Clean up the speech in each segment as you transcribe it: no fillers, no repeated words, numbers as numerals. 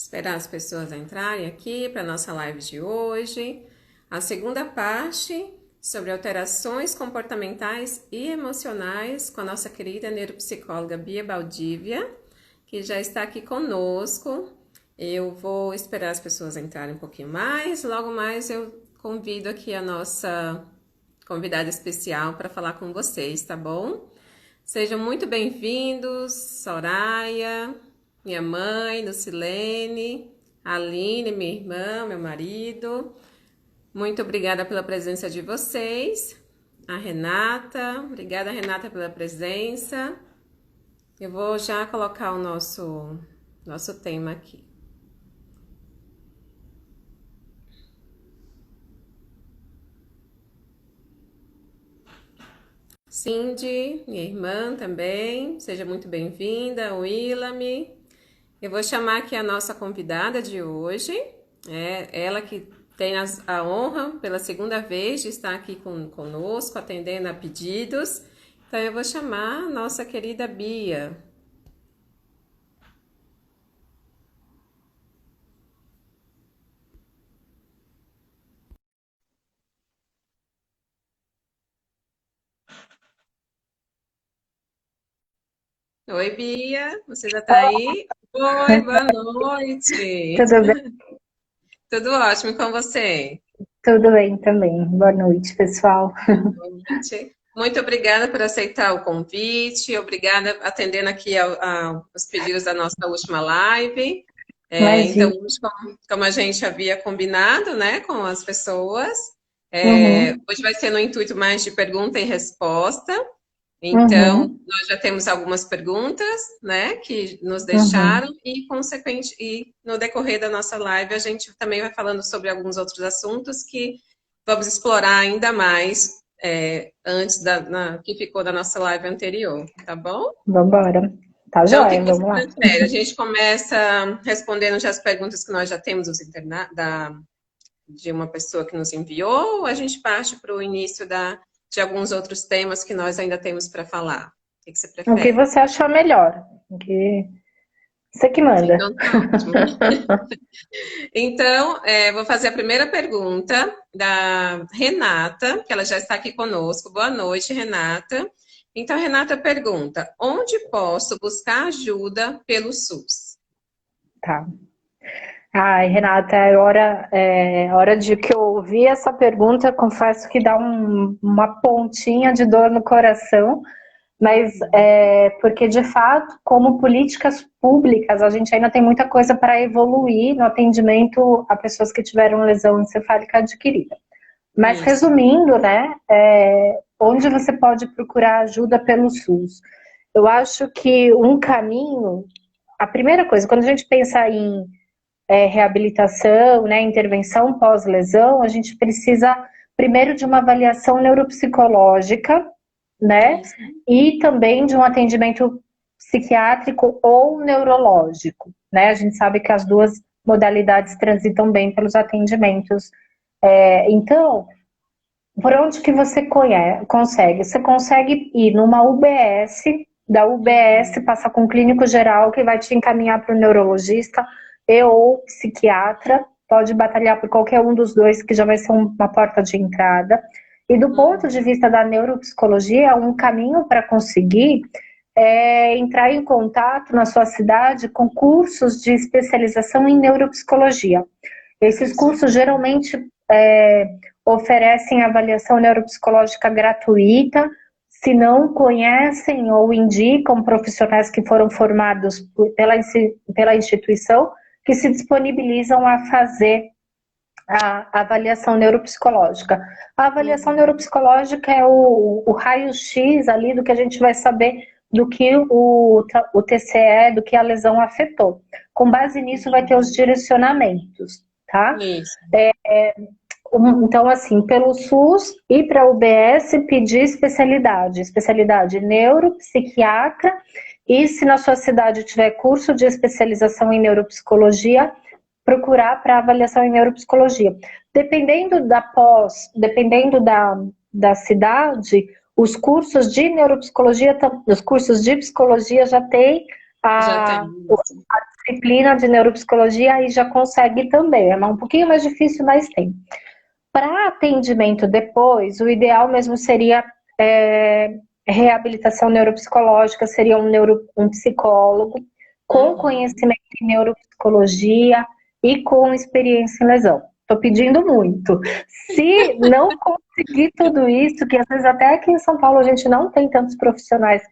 Esperar as pessoas entrarem aqui para a nossa live de hoje. A segunda parte sobre alterações comportamentais e emocionais com a nossa querida neuropsicóloga Bia Baldívia, que já está aqui conosco. Eu vou esperar as pessoas entrarem um pouquinho mais. Logo mais eu convido aqui a nossa convidada especial para falar com vocês, tá bom? Sejam muito bem-vindos, Soraya, minha mãe, Lucilene, Aline, minha irmã, meu marido. Muito obrigada pela presença de vocês. A Renata, obrigada, Renata, pela presença. Eu vou já colocar o nosso tema aqui. Cindy, minha irmã também, seja muito bem-vinda. Willame. Eu vou chamar aqui a nossa convidada de hoje, ela que tem a honra pela segunda vez de estar aqui conosco, atendendo a pedidos. Então eu vou chamar a nossa querida Bia. Oi, Bia, você já está aí? Oi, boa noite. Tudo bem? Tudo ótimo com você? Tudo bem também. Boa noite, pessoal. Noite. Muito obrigada por aceitar o convite, obrigada atendendo aqui aos pedidos da nossa última live. Então, Imagina. hoje, como a gente havia combinado, né, com as pessoas, Uhum, hoje vai ser no intuito mais de pergunta e resposta. Então, uhum, nós já temos algumas perguntas, né, que nos uhum. deixaram e no decorrer da nossa live a gente também vai falando sobre alguns outros assuntos que vamos explorar ainda mais antes que ficou da nossa live anterior, tá bom? Vambora. Tá Então, o que joia, que você vamos lá. prefere? A gente começa respondendo já as perguntas que nós já temos de uma pessoa que nos enviou, ou a gente parte para o início de alguns outros temas que nós ainda temos para falar? O que você O que prefere? você achar melhor? O que você que manda. Então, tá ótimo. Então, vou fazer a primeira pergunta da Renata, que ela já está aqui conosco. Boa noite, Renata. Então, Renata pergunta: onde posso buscar ajuda pelo SUS? Tá. Ai, Renata, é hora de que eu ouvi essa pergunta, confesso que dá uma pontinha de dor no coração, mas porque, de fato, como políticas públicas, a gente ainda tem muita coisa para evoluir no atendimento a pessoas que tiveram lesão encefálica adquirida. Mas, Isso. resumindo, né, onde você pode procurar ajuda pelo SUS? Eu acho que um caminho, a primeira coisa, quando a gente pensa em reabilitação, né, intervenção pós-lesão, a gente precisa primeiro de uma avaliação neuropsicológica, né, Isso. e também de um atendimento psiquiátrico ou neurológico, né? A gente sabe que as duas modalidades transitam bem pelos atendimentos. Então, por onde que você consegue? Você consegue ir numa UBS, da UBS Uhum. passa com um clínico geral que vai te encaminhar para o neurologista e ou psiquiatra, pode batalhar por qualquer um dos dois que já vai ser uma porta de entrada. E do ponto de Uhum. vista da neuropsicologia, um caminho para conseguir entrar em contato na sua cidade com cursos de especialização em neuropsicologia. Esses Isso cursos mesmo. geralmente é, oferecem avaliação neuropsicológica gratuita, se não conhecem ou indicam profissionais que foram formados pela instituição, que se disponibilizam a fazer a avaliação neuropsicológica. A avaliação Uhum. neuropsicológica é o raio-x ali do que a gente vai saber do que o TCE, do que a lesão afetou. Com base nisso, vai ter os Uhum. direcionamentos, tá? Isso. Então, assim, pelo SUS e para a UBS pedir especialidade neuropsiquiatra, e se na sua cidade tiver curso de especialização em neuropsicologia, procurar para avaliação em neuropsicologia. Dependendo da cidade, os cursos de neuropsicologia, os cursos de psicologia já têm Já tem A, isso. a disciplina de neuropsicologia aí já consegue também, é um pouquinho mais difícil, mas tem. Para atendimento depois, o ideal mesmo seria reabilitação neuropsicológica, seria um psicólogo com Uhum. conhecimento em neuropsicologia e com experiência em lesão. Estou pedindo muito. Se não conseguir tudo isso, que às vezes até aqui em São Paulo a gente não tem tantos profissionais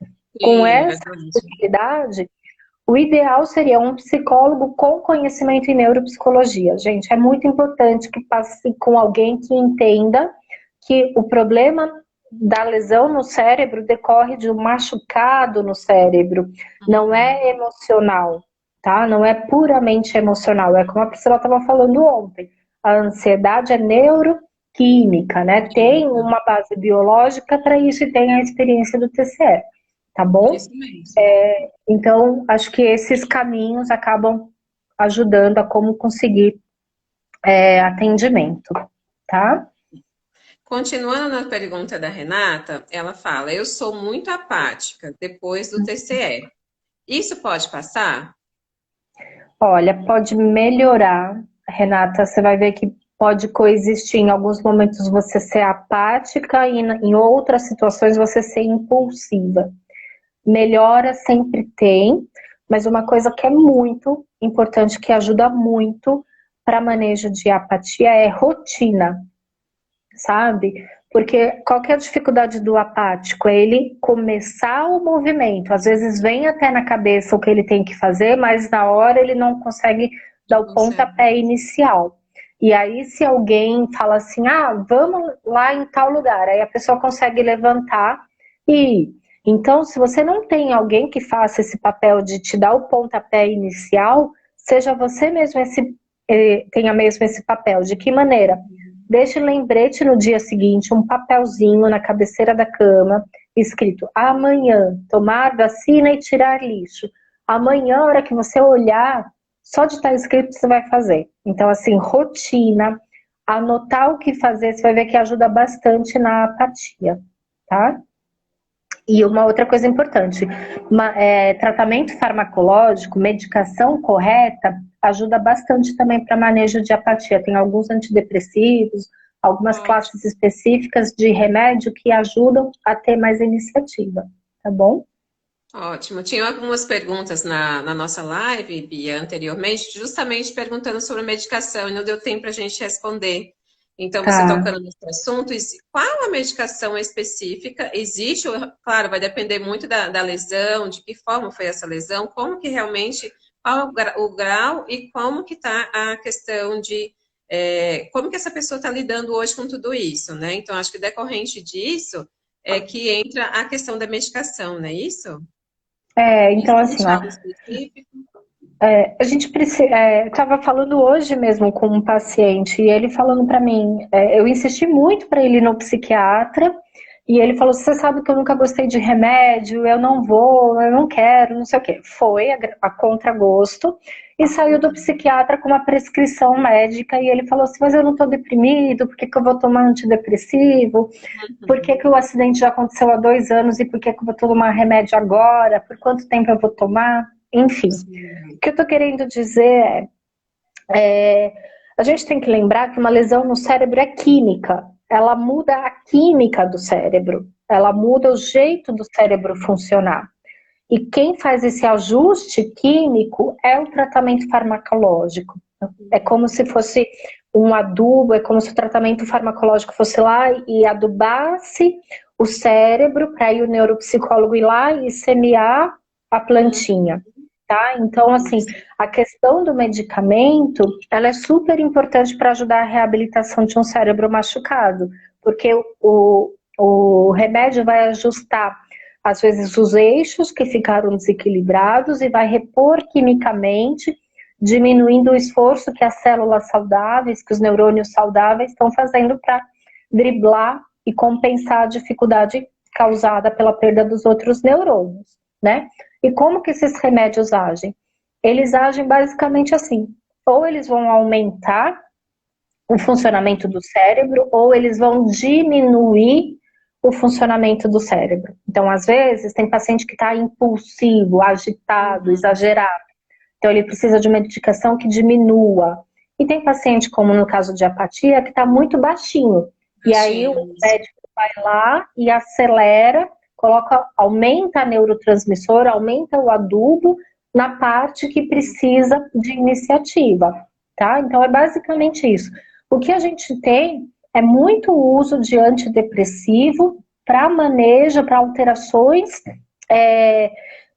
com Sim, essa verdade. especialidade, o ideal seria um psicólogo com conhecimento em neuropsicologia. Gente, é muito importante que passe com alguém que entenda que o problema da lesão no cérebro decorre de um machucado no cérebro, não é Uhum. emocional, tá? Não é puramente emocional, é como a Priscila estava falando ontem. A ansiedade é neuroquímica, né? Tem Química. uma base biológica para isso e tem a experiência do TCE, tá bom? Isso mesmo. Então, acho que esses caminhos acabam ajudando a como conseguir atendimento, tá? Continuando na pergunta da Renata, ela fala: Eu sou muito apática depois do TCE. Isso pode passar? Olha, pode melhorar, Renata, você vai ver que pode coexistir em alguns momentos você ser apática e em outras situações você ser impulsiva. Melhora sempre tem, mas uma coisa que é muito importante, que ajuda muito para manejo de apatia é rotina. Sabe? Porque qual que é a dificuldade do apático? É ele começar o movimento. Às vezes vem até na cabeça o que ele tem que fazer, mas na hora ele não consegue dar Não o consegue. pontapé inicial. E aí, se alguém fala assim, vamos lá em tal lugar, aí a pessoa consegue levantar e ir. Então, se você não tem alguém que faça esse papel de te dar o pontapé inicial, seja você mesmo tenha mesmo esse papel. De que maneira? Uhum. Deixe lembrete no dia seguinte, um papelzinho na cabeceira da cama, escrito: amanhã, tomar vacina e tirar lixo. Amanhã, a hora que você olhar, só de estar escrito você vai fazer. Então, assim, rotina, anotar o que fazer, você vai ver que ajuda bastante na apatia, tá? E uma outra coisa importante, tratamento farmacológico, medicação correta, ajuda bastante também para manejo de apatia. Tem alguns antidepressivos, algumas Ótimo. classes específicas de remédio que ajudam a ter mais iniciativa, tá bom? Ótimo. Tinha algumas perguntas na nossa live, Bia, anteriormente, justamente perguntando sobre medicação, e não deu tempo para a gente responder. Então, você Tá. tocando nesse assunto, qual a medicação específica? Existe, claro, vai depender muito da lesão, de que forma foi essa lesão, como que realmente, qual é o grau e como que está a questão de como que essa pessoa está lidando hoje com tudo isso, né? Então, acho que decorrente disso é que entra a questão da medicação, não é isso? Então assim, Existe ó, algo específico? a gente precisa. Eu estava falando hoje mesmo com um paciente e ele falando para mim, eu insisti muito para ele ir no psiquiatra e ele falou: Você sabe que eu nunca gostei de remédio, eu não vou, eu não quero, não sei o quê. Foi a contragosto e saiu do Uhum, psiquiatra com uma prescrição médica e ele falou assim: Mas eu não estou deprimido, por que, que eu vou tomar antidepressivo? Por que, que uhum. o acidente já aconteceu há 2 anos e por que, que eu vou tomar remédio agora? Por quanto tempo eu vou tomar? Enfim. O Sim. que eu estou querendo dizer a gente tem que lembrar que uma lesão no cérebro é química. Ela muda a química do cérebro. Ela muda o jeito do cérebro funcionar. E quem faz esse ajuste químico é o tratamento farmacológico. É como se fosse um adubo, é como se o tratamento farmacológico fosse lá e adubasse o cérebro para ir o neuropsicólogo ir lá e semear a plantinha, tá? Então, assim, Isso. a questão do medicamento, ela é super importante para ajudar a reabilitação de um cérebro machucado, porque o remédio vai ajustar às vezes os eixos que ficaram desequilibrados e vai repor quimicamente, diminuindo o esforço que as células saudáveis, que os neurônios saudáveis estão fazendo para driblar e compensar a dificuldade causada pela perda dos outros neurônios, né? E como que esses remédios agem? Eles agem basicamente assim: ou eles vão aumentar o funcionamento do cérebro, ou eles vão diminuir o funcionamento do cérebro. Então, às vezes, tem paciente que está impulsivo, agitado, exagerado. Então, ele precisa de uma medicação que diminua. E tem paciente, como no caso de apatia, que está muito baixinho. E aí o médico vai lá e acelera, aumenta a neurotransmissora, aumenta o adubo na parte que precisa de iniciativa, tá? Então é basicamente isso. O que a gente tem é muito uso de antidepressivo para manejo, para alterações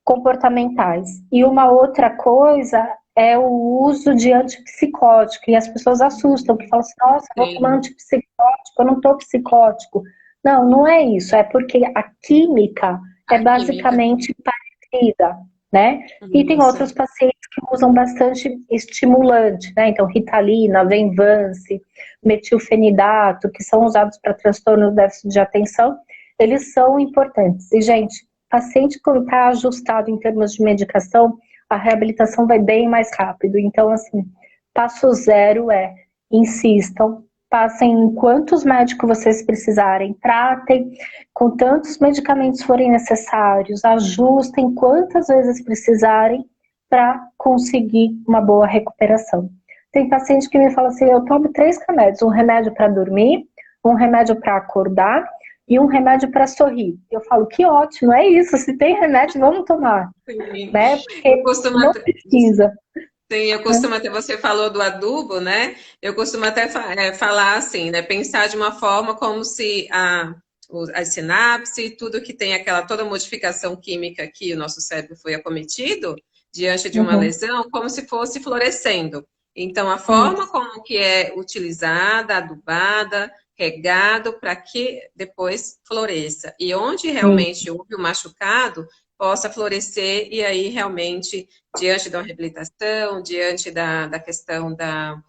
comportamentais. E uma outra coisa é o uso de antipsicótico, e as pessoas assustam, que falam assim, nossa, vou tomar antipsicótico, eu não estou psicótico. Não, não é isso, é porque a química é basicamente parecida, né? E tem outros pacientes que usam bastante estimulante, né? Então, Ritalina, Venvance, metilfenidato, que são usados para transtorno do déficit de atenção, eles são importantes. E, gente, paciente quando está ajustado em termos de medicação, a reabilitação vai bem mais rápido. Então, assim, passo zero insistam, passem em quantos médicos vocês precisarem, tratem com tantos medicamentos forem necessários, ajustem quantas vezes precisarem para conseguir uma boa recuperação. Tem paciente que me fala assim, eu tomo 3 remédios, um remédio para dormir, um remédio para acordar e um remédio para sorrir. Eu falo, que ótimo, é isso, se tem remédio, vamos tomar. Sim. Né? Porque não precisa. Sim, eu costumo até, você falou do adubo, né? Eu costumo até falar assim, né? Pensar de uma forma como se a sinapse, tudo que tem toda modificação química que o nosso cérebro foi acometido, diante de uma lesão, como se fosse florescendo. Então, a forma como que é utilizada, adubada, regado, para que depois floresça. E onde realmente houve o machucado, possa florescer e aí realmente, diante da reabilitação, diante da questão da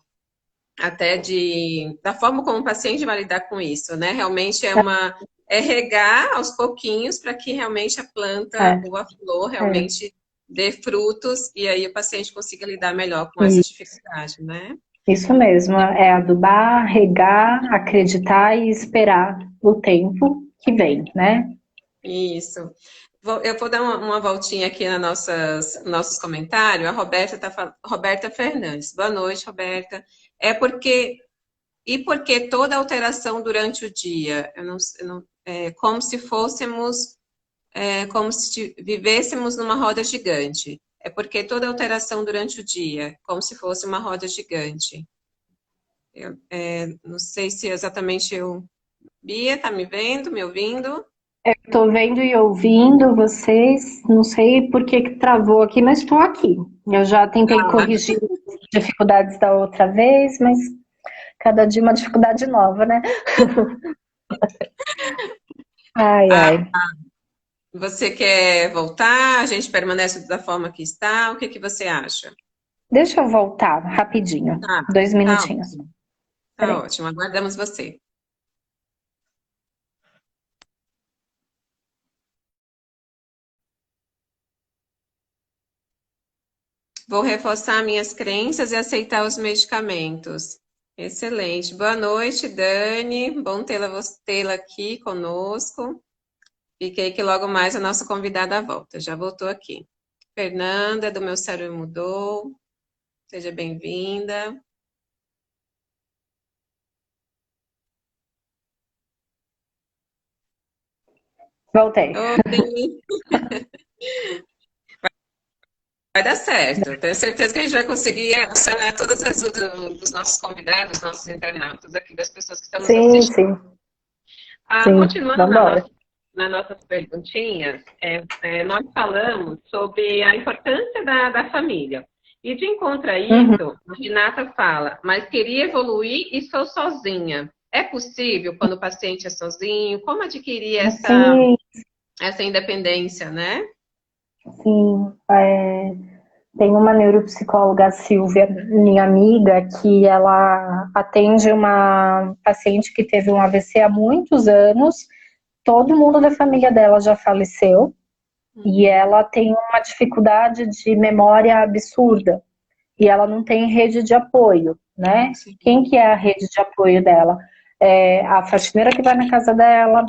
forma como o paciente vai lidar com isso, né? Realmente é regar aos pouquinhos para que realmente a planta ou a flor realmente dê frutos e aí o paciente consiga lidar melhor com essa dificuldade, né? Isso mesmo, é adubar, regar, acreditar e esperar o tempo que vem, né? Isso. Eu vou dar uma voltinha aqui nos nossos comentários. A Roberta Fernandes. Boa noite, Roberta. Porque toda alteração durante o dia? Como se fôssemos, como se vivêssemos numa roda gigante. É porque toda alteração durante o dia, como se fosse uma roda gigante. Não sei se exatamente eu... Bia, tá me vendo, me ouvindo? Eu estou vendo e ouvindo vocês, não sei por que travou aqui, mas estou aqui. Eu já tentei corrigir as dificuldades da outra vez, mas cada dia uma dificuldade nova, né? Ai, ai. Você quer voltar? A gente permanece da forma que está? O que você acha? Deixa eu voltar rapidinho, 2 minutinhos. Tá ótimo, aguardamos você. Vou reforçar minhas crenças e aceitar os medicamentos. Excelente. Boa noite, Dani. Bom tê-la aqui conosco. Fiquei que logo mais a nossa convidada volta. Já voltou aqui. Fernanda, do Meu Cérebro Mudou. Seja bem-vinda. Voltei. Oi. Vai dar certo. Tenho certeza que a gente vai conseguir sanar todas as dúvidas dos nossos convidados, dos nossos internautas aqui, das pessoas que estão nos assistindo. Sim, Continuando nas nossas perguntinhas, nós falamos sobre a importância da família. E de encontro a isso, a Renata fala, mas queria evoluir e sou sozinha. É possível quando o paciente é sozinho? Como adquirir essa independência, né? Sim, tem uma neuropsicóloga, a Silvia, minha amiga, que ela atende uma paciente que teve um AVC há muitos anos, todo mundo da família dela já faleceu, e ela tem uma dificuldade de memória absurda, e ela não tem rede de apoio, né? Quem que é a rede de apoio dela? É a faxineira que vai na casa dela,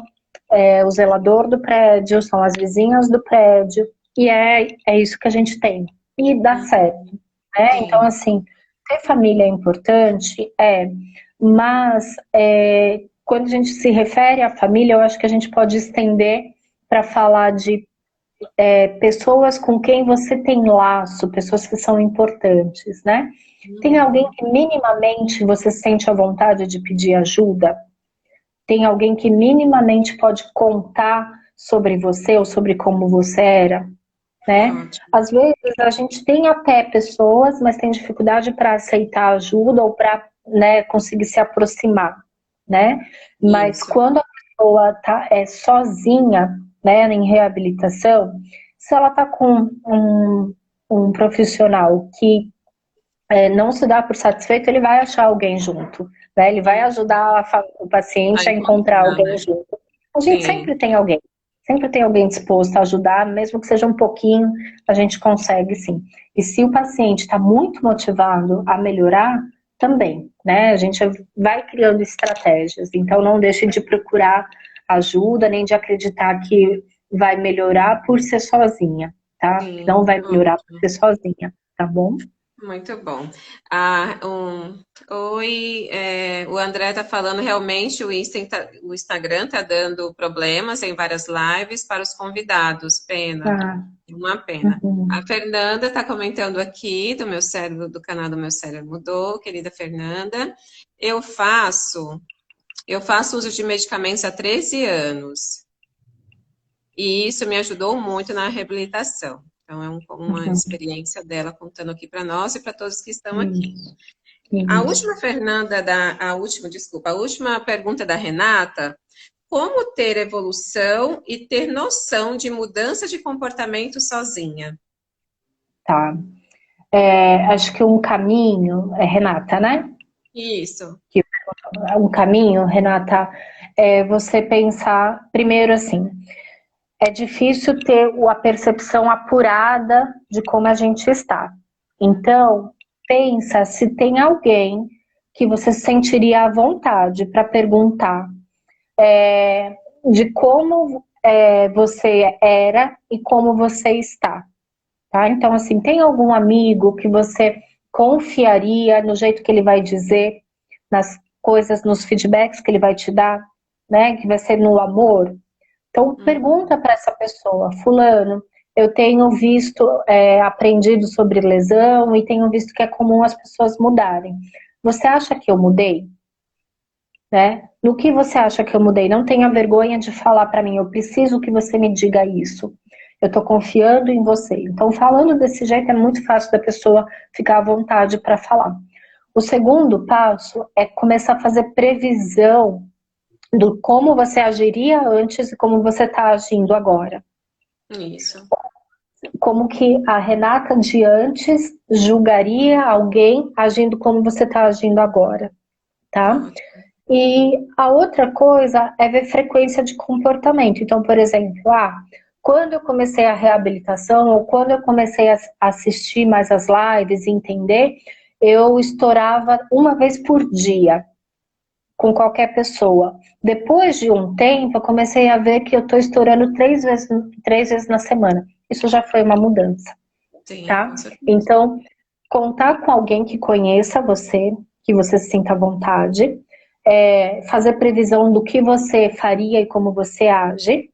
o zelador do prédio, são as vizinhas do prédio, e é isso que a gente tem. E dá certo, né? Sim. Então, assim, ter família é importante, mas quando a gente se refere à família, eu acho que a gente pode estender para falar de pessoas com quem você tem laço, pessoas que são importantes, né? Tem alguém que minimamente você sente a vontade de pedir ajuda? Tem alguém que minimamente pode contar sobre você ou sobre como você era, né? Ótimo. Às vezes a gente tem até pessoas, mas tem dificuldade para aceitar ajuda ou para, né, conseguir se aproximar, né? Mas Isso. quando a pessoa tá sozinha, né, em reabilitação, se ela tá com um profissional que não se dá por satisfeito, ele vai achar alguém junto, né? Ele vai ajudar o paciente a encontrar Encontrar, alguém né? junto. A gente Sim. sempre tem alguém disposto a ajudar, mesmo que seja um pouquinho, a gente consegue sim. E se o paciente está muito motivado a melhorar, também, né? A gente vai criando estratégias, então não deixe de procurar ajuda, nem de acreditar que vai melhorar por ser sozinha, tá? Não Sim. vai melhorar por Ótimo. ser sozinha, tá bom? Muito bom. Oi, o André está falando realmente o Instagram está dando problemas em várias lives para os convidados. Pena, Tá. uma pena. A Uhum. Fernanda está comentando aqui do meu cérebro, do canal do meu cérebro mudou, querida Fernanda. Eu faço, eu faço uso de medicamentos há 13 anos. E isso me ajudou muito na reabilitação. Então, uma Uhum. experiência dela contando aqui para nós e para todos que estão aqui. Isso, A isso. última, a última pergunta da Renata, como ter evolução e ter noção de mudança de comportamento sozinha? Tá. Acho que um caminho, Renata, né? Isso. Que um caminho, Renata, é você pensar primeiro assim. É difícil ter a percepção apurada de como a gente está. Então, pensa se tem alguém que você sentiria à vontade para perguntar de como você era e como você está. Tá? Então, assim, tem algum amigo que você confiaria no jeito que ele vai dizer, nas coisas, nos feedbacks que ele vai te dar, né? Que vai ser no amor? Então, pergunta para essa pessoa, fulano, eu tenho visto, aprendido sobre lesão e tenho visto que é comum as pessoas mudarem. Você acha que eu mudei? Né? No que você acha que eu mudei? Não tenha vergonha de falar para mim, eu preciso que você me diga isso. Eu estou confiando em você. Então, falando desse jeito é muito fácil da pessoa ficar à vontade para falar. O segundo passo é começar a fazer previsão do como você agiria antes e como você está agindo agora. Isso. Como que a Renata de antes julgaria alguém agindo como você está agindo agora, tá? Ótimo. E a outra coisa é ver frequência de comportamento. Então, por exemplo, quando eu comecei a reabilitação ou quando eu comecei a assistir mais as lives e entender, eu estourava uma vez por dia com qualquer pessoa. Depois de um tempo, eu comecei a ver que eu estou estourando 3 vezes na semana. Isso já foi uma mudança, Sim, tá? com certeza. Então, contar com alguém que conheça você, que você se sinta à vontade, fazer previsão do que você faria e como você age.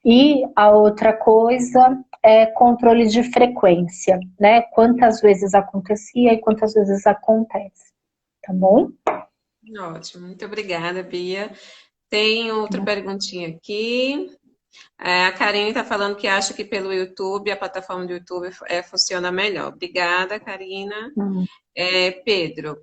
E a outra coisa é controle de frequência, né? Quantas vezes acontecia e quantas vezes acontece, tá bom? Ótimo. Muito obrigada, Bia. Tem outra perguntinha aqui. A Karine está falando que acha que pelo YouTube, a plataforma do YouTube funciona melhor. Obrigada, Karina. Pedro,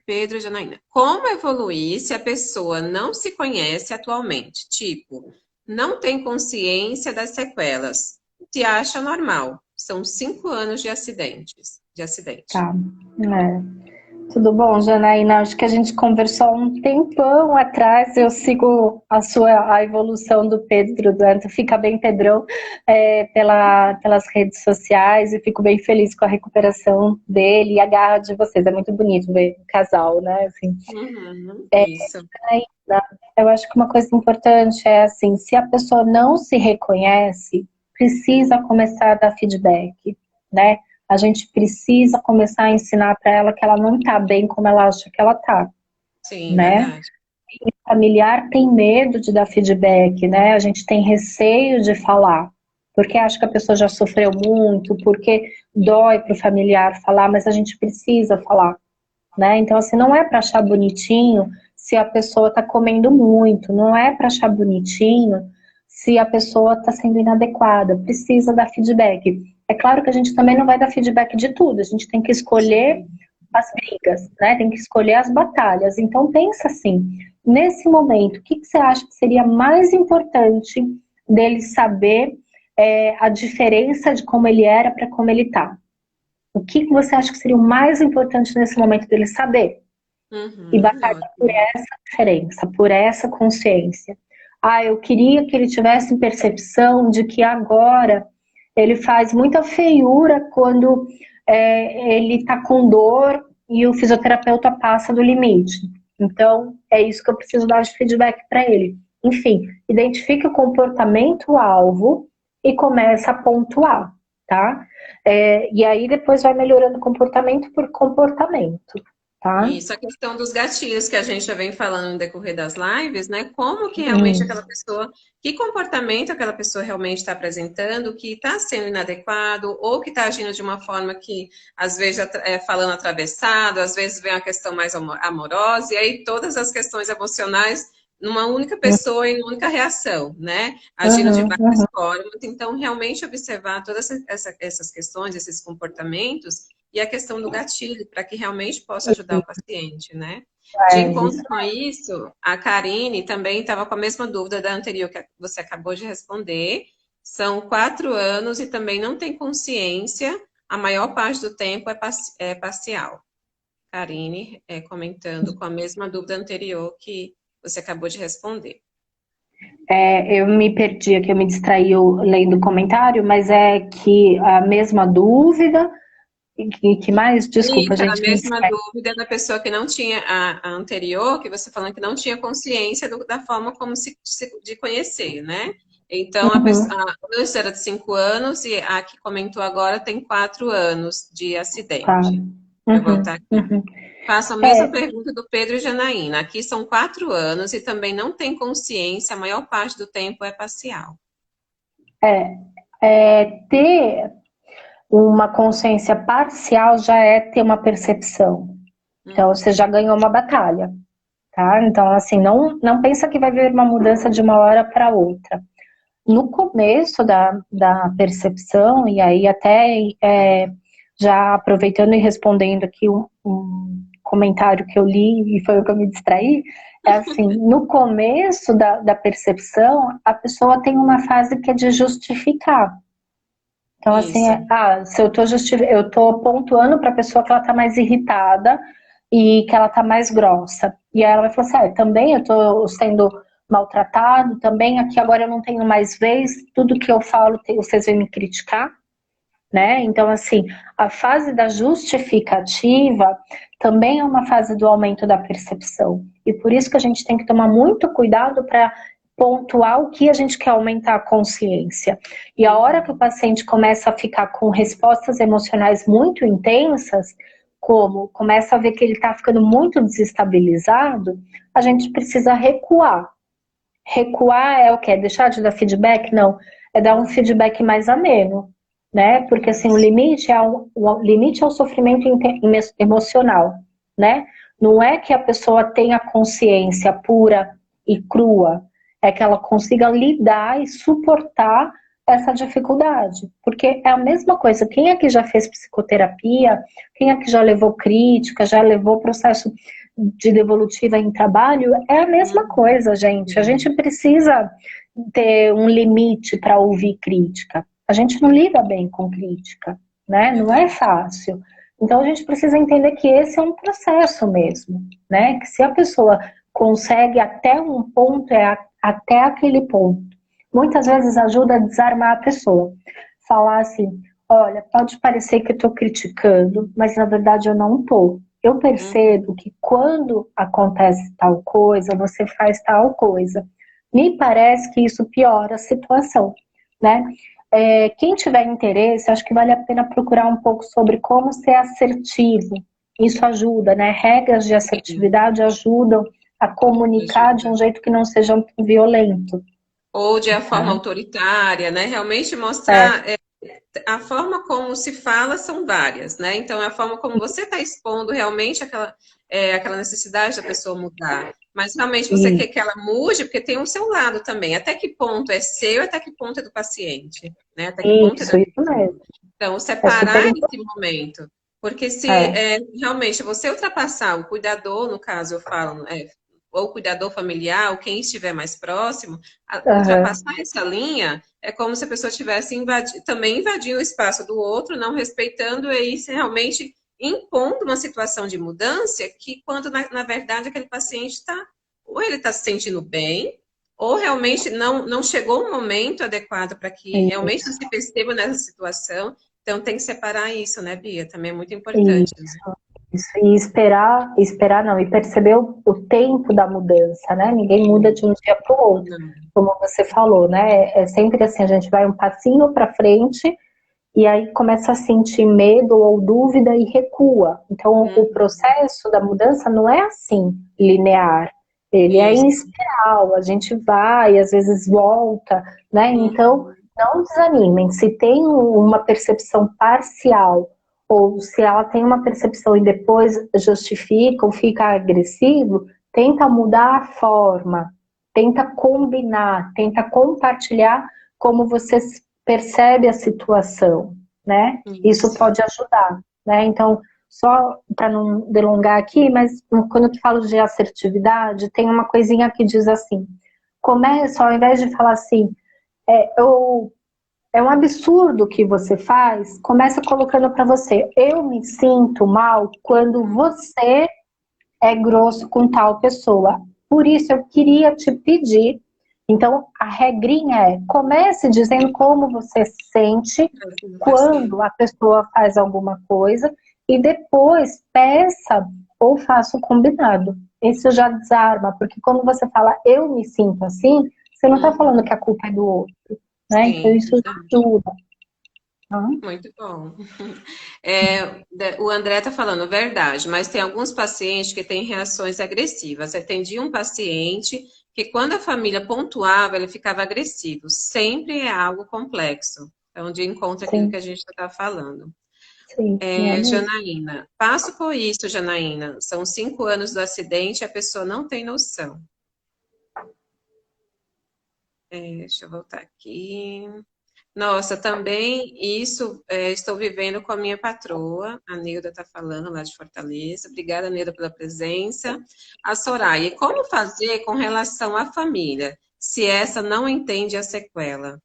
Pedro e Janaína, como evoluir se a pessoa não se conhece atualmente? Tipo, não tem consciência das sequelas, se acha normal. São 5 anos de acidente. Tá. Tudo bom, Janaína? Acho que a gente conversou há um tempão atrás. Eu sigo a evolução do Pedro Danto. Fica bem, Pedrão, pelas redes sociais e fico bem feliz com a recuperação dele e a garra de vocês. É muito bonito ver o casal, né? Assim. Uhum, isso. Eu acho que uma coisa importante é assim, se a pessoa não se reconhece, precisa começar a dar feedback, né? A gente precisa começar a ensinar para ela que ela não está bem como ela acha que ela está, Sim, né? verdade. O familiar tem medo de dar feedback, né? A gente tem receio de falar, porque acha que a pessoa já sofreu muito, porque dói para o familiar falar, mas a gente precisa falar, né? Então, assim, não é para achar bonitinho se a pessoa está comendo muito, não é para achar bonitinho se a pessoa está sendo inadequada, precisa dar feedback. É claro que a gente também não vai dar feedback de tudo, a gente tem que escolher Sim. as brigas, né? Tem que escolher as batalhas. Então, pensa assim, nesse momento, o que você acha que seria mais importante dele saber a diferença de como ele era para como ele está? O que você acha que seria o mais importante nesse momento dele saber? E batalhar por Ótimo. essa diferença, por essa consciência. Ah, eu queria que ele tivesse percepção de que agora ele faz muita feiura quando ele está com dor e o fisioterapeuta passa do limite. Então, é isso que eu preciso dar de feedback para ele. Enfim, identifique o comportamento-alvo e começa a pontuar, tá? E aí depois vai melhorando comportamento por comportamento, tá? Isso, a questão dos gatilhos que a gente já vem falando no decorrer das lives, né? Como que realmente aquela Isso. pessoa, que comportamento aquela pessoa realmente está apresentando, que está sendo inadequado, ou que está agindo de uma forma que, às vezes, falando atravessado, às vezes vem uma questão mais amorosa, e aí todas as questões emocionais numa única pessoa e numa única reação, né? Agindo de Uhum, várias uhum. formas. Então, realmente observar todas essas questões, esses comportamentos e a questão do gatilho, para que realmente possa ajudar o paciente, né? De Isso. encontro com isso, a Karine também estava com a mesma dúvida da anterior que você acabou de responder. São 4 anos e também não tem consciência, a maior parte do tempo é parcial. Karine comentando com a mesma dúvida anterior que você acabou de responder. Eu me perdi aqui, eu me distraí lendo o comentário, mas é que a mesma dúvida, e que mais? Desculpa, Isso, era a gente, me mesma distraí. dúvida da pessoa que não tinha a anterior, que você falando que não tinha consciência da forma como de conhecer, né? Então, Uhum, a antes era de 5 anos e a que comentou agora tem 4 anos de tá. acidente. Deixa eu Uhum, voltar aqui. uhum. Faço a mesma É, pergunta do Pedro e Janaína. Aqui são 4 anos e também não tem consciência, a maior parte do tempo é parcial. ter uma consciência parcial já é ter uma percepção. Então, você já ganhou uma batalha, tá? Então, assim, não pensa que vai haver uma mudança de uma hora para outra. No começo da percepção, e aí até já aproveitando e respondendo aqui um comentário que eu li e foi o que eu me distraí, é assim, no começo da percepção, a pessoa tem uma fase que é de justificar. Então, assim, Isso. se eu tô pontuando para a pessoa que ela tá mais irritada e que ela tá mais grossa. E aí ela vai falar assim, também eu tô sendo maltratado, também aqui agora eu não tenho mais vez, tudo que eu falo vocês vêm me criticar, né? Então, assim, a fase da justificativa também é uma fase do aumento da percepção. E por isso que a gente tem que tomar muito cuidado para pontuar o que a gente quer aumentar a consciência. E a hora que o paciente começa a ficar com respostas emocionais muito intensas, como começa a ver que ele está ficando muito desestabilizado, a gente precisa recuar. Recuar é o quê? Deixar de dar feedback? Não, é dar um feedback mais ameno, né? Porque assim, o limite é o sofrimento emocional, né? Não é que a pessoa tenha consciência pura e crua, é que ela consiga lidar e suportar essa dificuldade. Porque é a mesma coisa, quem aqui já fez psicoterapia, quem aqui já levou crítica, já levou processo de devolutiva em trabalho, é a mesma coisa, gente. A gente precisa ter um limite para ouvir crítica. A gente não lida bem com crítica, né? Não é Verdade. fácil. Então a gente precisa entender que esse é um processo mesmo, né? Que se a pessoa consegue até um ponto, até aquele ponto. Muitas vezes ajuda a desarmar a pessoa. Falar assim, olha, pode parecer que eu estou criticando, mas na verdade eu não estou. eu percebo que quando acontece tal coisa, você faz tal coisa. Me parece que isso piora a situação, né? Quem tiver interesse, acho que vale a pena procurar um pouco sobre como ser assertivo. Isso ajuda, né? Regras de Sim, assertividade ajudam a comunicar de ajuda. um jeito que não seja violento. Ou de a forma Tá? autoritária, né? Realmente É, mostrar a forma como se fala são várias, né? Então, é a forma como você está expondo realmente aquela necessidade da pessoa mudar. Mas realmente você quer e que ela mude, porque tem o seu lado também. Até que ponto é seu, até que ponto é do paciente, né? Até que ponto é da isso vítima. mesmo. Então, É super separar esse importante. momento. Porque se É, realmente você ultrapassar o cuidador, no caso eu falo, ou o cuidador familiar, ou quem estiver mais próximo, aham, ultrapassar essa linha é como se a pessoa estivesse também invadindo o espaço do outro, não respeitando e se realmente impondo uma situação de mudança que, quando na verdade aquele paciente está, ou ele está se sentindo bem, ou realmente não chegou o momento adequado para que realmente isso, se perceba nessa situação. Então tem que separar isso, né, Bia? Também é muito importante, né? isso. Isso, e esperar não, e perceber o tempo da mudança, né? Ninguém muda de um dia para o outro, Não. como você falou, né? É sempre assim, a gente vai um passinho para frente e aí começa a sentir medo ou dúvida e recua. Então, o Uhum. processo da mudança não é assim, linear. Ele é em Isso. espiral, a gente vai, às vezes volta, né? Então, Uhum. não desanimem. Se tem uma percepção parcial, ou se ela tem uma percepção e depois justifica ou fica agressivo, tenta mudar a forma, tenta combinar, tenta compartilhar como você percebe a situação, né? Isso Isso. pode ajudar, né? Então, só para não delongar aqui, mas quando eu falo de assertividade, tem uma coisinha que diz assim: começa, ao invés de falar assim, eu, é um absurdo o que você faz, começa colocando para você, eu me sinto mal quando você é grosso com tal pessoa. Por isso eu queria te pedir. Então, a regrinha é: comece dizendo como você se sente Fazendo o quando paciente. a pessoa faz alguma coisa e depois peça ou faça o combinado. Isso já desarma, porque quando você fala eu me sinto assim, você não está falando Uhum. que a culpa é do outro, né? Então Sim, isso já verdade. ajuda. Tá? Muito bom. O André está falando verdade, mas tem alguns pacientes que têm reações agressivas. Atendi um paciente que, quando a família pontuava, ele ficava agressivo. Sempre é algo complexo. Então, de encontro àquilo que Sim, a gente está falando. sim, é mesmo. Janaína, passo por isso, Janaína. São 5 anos do acidente e a pessoa não tem noção. Deixa eu voltar aqui. Nossa, também isso estou vivendo com a minha patroa, a Nilda está falando lá de Fortaleza. Obrigada, Nilda, pela presença. A Soraya, e como fazer com relação à família, se essa não entende a sequela?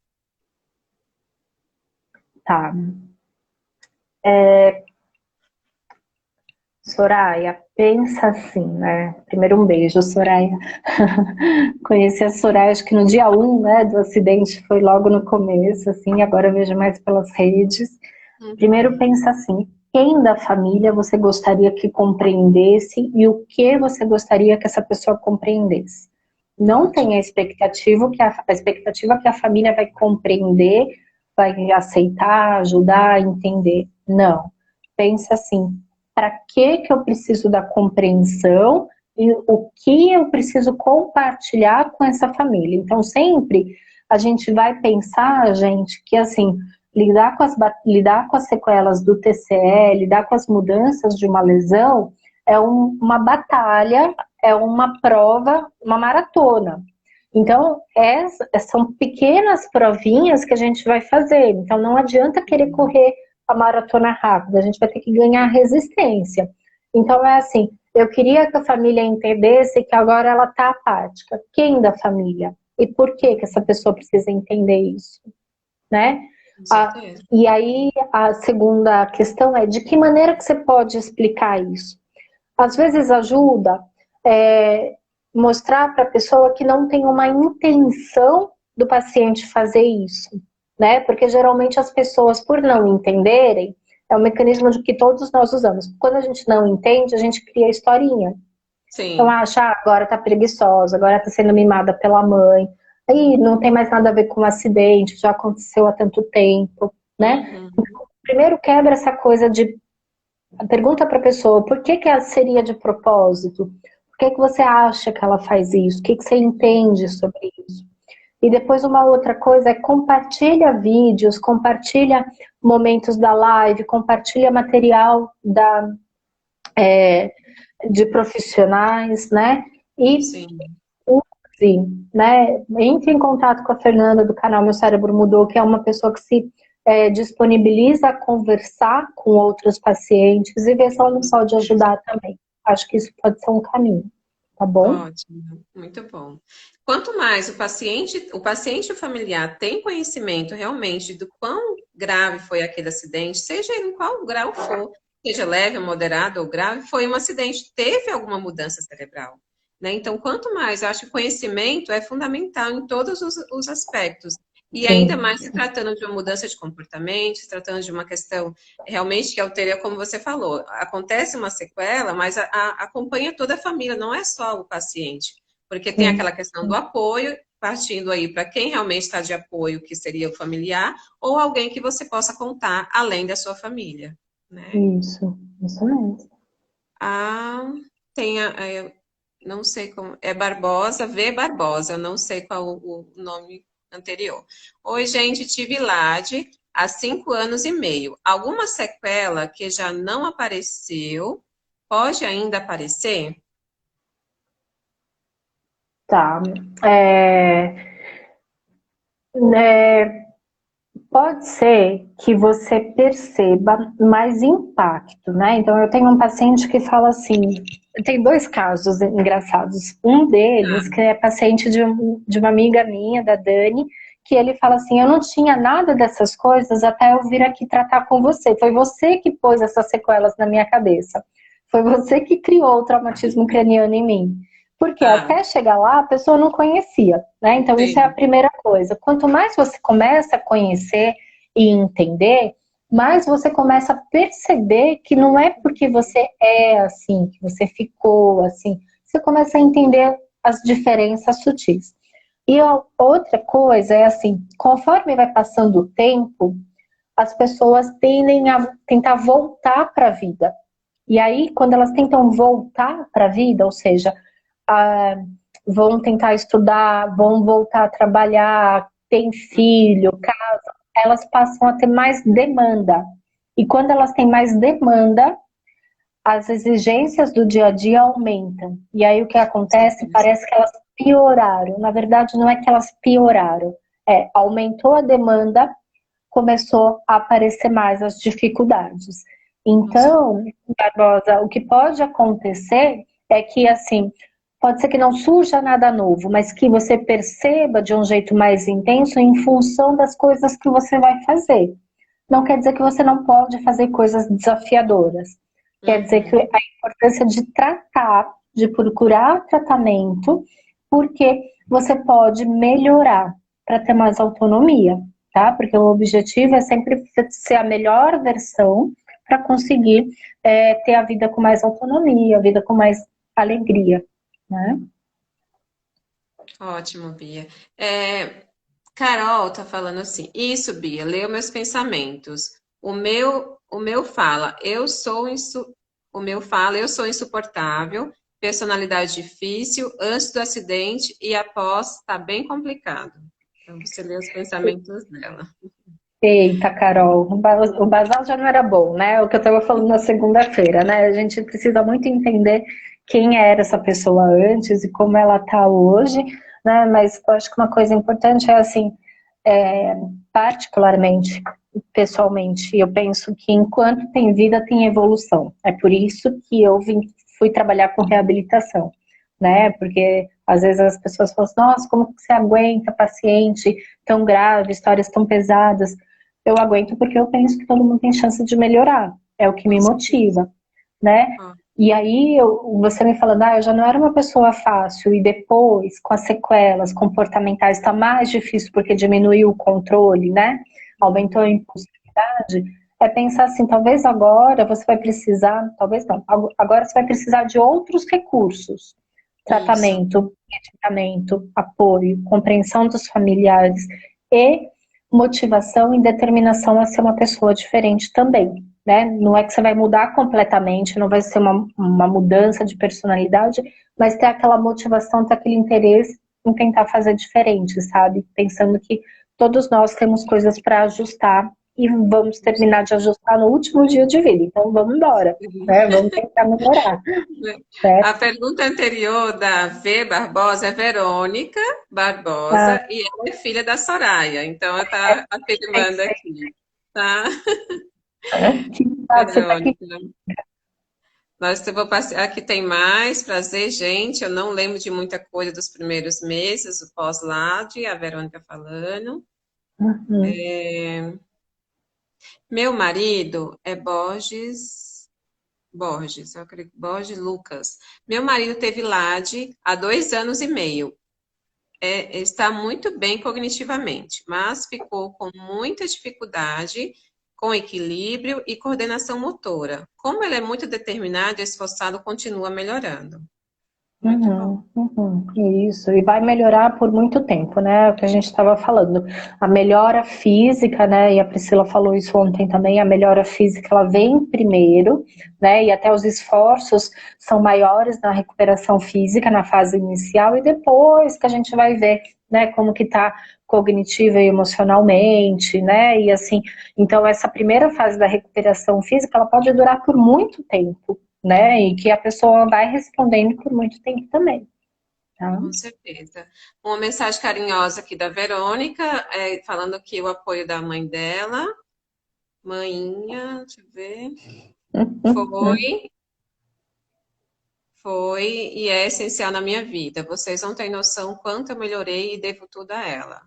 Tá. Soraya, pensa assim, né? Primeiro um beijo, Soraya. Conheci a Soraya, acho que no dia 1, né, do acidente, foi logo no começo, assim, agora eu vejo mais pelas redes. Primeiro Uhum. pensa assim, quem da família você gostaria que compreendesse e o que você gostaria que essa pessoa compreendesse? Não tem Ótimo. a expectativa que a família vai compreender, vai aceitar, ajudar, entender. Não. Pensa assim, para que eu preciso da compreensão e o que eu preciso compartilhar com essa família. Então, sempre a gente vai pensar, gente, que assim, lidar com as sequelas do TCE, lidar com as mudanças de uma lesão, é uma batalha, é uma prova, uma maratona. Então, são pequenas provinhas que a gente vai fazer. Então, não adianta querer correr a maratona rápida, a gente vai ter que ganhar resistência. Então, é assim, eu queria que a família entendesse que agora ela está apática. Quem da família? E por que essa pessoa precisa entender isso, né? Com Ah, certeza. e aí, a segunda questão é de que maneira que você pode explicar isso? Às vezes ajuda é, mostrar para a pessoa que não tem uma intenção do paciente fazer isso, né? Porque geralmente as pessoas, por não entenderem, É um mecanismo de que todos nós usamos. Quando a gente não entende, a gente cria historinha. Então Sim. acha, agora tá preguiçosa, agora tá sendo mimada pela mãe. Aí não tem mais nada a ver com um acidente, já aconteceu há tanto tempo, né? Uhum. Primeiro quebra essa coisa de pergunta para a pessoa por que ela seria de propósito? Por que você acha que ela faz isso? O que você entende sobre isso? E depois uma outra coisa é compartilha vídeos, compartilha momentos da live, compartilha material de profissionais, né? E Sim. use, né? Entre em contato com a Fernanda do canal Meu Cérebro Mudou, que é uma pessoa que se disponibiliza a conversar com outros pacientes e ver se ela não pode ajudar também. Acho que isso pode ser um caminho, tá bom? Ótimo, muito bom. Quanto mais o paciente e o familiar tem conhecimento realmente do quão grave foi aquele acidente, seja ele em qual grau for, seja leve, moderado ou grave, foi um acidente, teve alguma mudança cerebral, né? Então, quanto mais, eu acho que o conhecimento é fundamental em todos os aspectos. E ainda Sim, mais se tratando de uma mudança de comportamento, se tratando de uma questão realmente que alteria, como você falou, acontece uma sequela, mas acompanha toda a família, não é só o paciente, porque tem sim. aquela questão do apoio, partindo aí para quem realmente está de apoio, que seria o familiar, ou alguém que você possa contar além da sua família, né? Isso mesmo. Ah, tem não sei como, é Barbosa, V Barbosa, eu não sei qual o nome anterior. Oi, gente, tive LAD há 5 anos e meio. Alguma sequela que já não apareceu, pode ainda aparecer? Tá. É, né, pode ser que você perceba mais impacto, né? Então, eu tenho um paciente que fala assim, tem dois casos engraçados. Um deles, que é paciente de uma amiga minha, da Dani, que ele fala assim, eu não tinha nada dessas coisas até eu vir aqui tratar com você. Foi você que pôs essas sequelas na minha cabeça. Foi você que criou o traumatismo craniano em mim. Porque Tá, até chegar lá, a pessoa não conhecia, né? Então, isso é a sim. primeira coisa. Quanto mais você começa a conhecer e entender, mais você começa a perceber que não é porque você é assim, que você ficou assim. Você começa a entender as diferenças sutis. E a outra coisa é assim, conforme vai passando o tempo, as pessoas tendem a tentar voltar para a vida. E aí, quando elas tentam voltar para a vida, ou seja, ah, vão tentar estudar, vão voltar a trabalhar, tem filho, elas passam a ter mais demanda. E quando elas têm mais demanda, as exigências do dia a dia aumentam. E aí o que acontece? Parece que elas pioraram. Na verdade, não é que elas pioraram. Aumentou a demanda, começou a aparecer mais as dificuldades. Nossa, Então, Barbosa, o que pode acontecer é que, assim, pode ser que não surja nada novo, mas que você perceba de um jeito mais intenso em função das coisas que você vai fazer. Não quer dizer que você não pode fazer coisas desafiadoras. Quer dizer que uhum. a importância de tratar, de procurar tratamento, porque você pode melhorar para ter mais autonomia, tá? Porque o objetivo é sempre ser a melhor versão para conseguir ter a vida com mais autonomia, a vida com mais alegria, né? Ótimo, Bia. Carol tá falando assim, isso, Bia, leu meus pensamentos. O meu fala, eu sou insuportável, personalidade difícil, antes do acidente e após tá bem complicado. Então você lê os pensamentos dela. Eita, Carol, o basal já não era bom, né? É o que eu estava falando na segunda-feira, né? A gente precisa muito entender quem era essa pessoa antes e como ela está hoje, né? Mas eu acho que uma coisa importante é assim, é, particularmente, pessoalmente, eu penso que enquanto tem vida, tem evolução. É por isso que eu fui trabalhar com reabilitação, né? Porque às vezes as pessoas falam assim, nossa, como que você aguenta paciente tão grave, histórias tão pesadas? Eu aguento porque eu penso que todo mundo tem chance de melhorar. É o que me Com certeza. motiva, né? Ó, E aí, você me falando, eu já não era uma pessoa fácil, e depois, com as sequelas comportamentais, está mais difícil porque diminuiu o controle, né? Aumentou a impulsividade. é pensar assim, talvez agora você vai precisar, talvez não, agora você vai precisar de outros recursos, Isso. tratamento, medicamento, apoio, compreensão dos familiares e motivação e determinação a ser uma pessoa diferente também, né? Não é que você vai mudar completamente, não vai ser uma mudança de personalidade, mas ter aquela motivação, ter aquele interesse em tentar fazer diferente, sabe? Pensando que todos nós temos coisas para ajustar e vamos terminar de ajustar no último dia de vida. Então vamos embora, né? Vamos tentar melhorar, A certo? pergunta anterior da V. Barbosa é Verônica Ah, Barbosa e ela é filha da Soraya, então ela está tem que afirmando ser. aqui, tá? Você tá aqui. Verônica. Nós eu vou passar, aqui tem mais prazer, gente. Eu não lembro de muita coisa dos primeiros meses, o pós-LAD, a Verônica falando. Uhum. Meu marido é Borges, eu acredito, Borges Lucas. Meu marido teve LAD há 2 anos e meio. Está muito bem cognitivamente, mas ficou com muita dificuldade com equilíbrio e coordenação motora. Como ele é muito determinado e esforçado, continua melhorando. Muito bom. Isso, e vai melhorar por muito tempo, né? O que a gente estava falando. A melhora física, né? E a Priscila falou isso ontem também, a melhora física ela vem primeiro, né? E até os esforços são maiores na recuperação física, na fase inicial, e depois que a gente vai ver, né, como que tá cognitiva e emocionalmente, né? E assim, então essa primeira fase da recuperação física, ela pode durar por muito tempo, né? E que a pessoa vai respondendo por muito tempo também, tá? Com certeza. Uma mensagem carinhosa aqui da Verônica, falando aqui o apoio da mãe dela. Mainha, deixa eu ver. Foi, foi e é essencial na minha vida. Vocês não têm noção quanto eu melhorei e devo tudo a ela.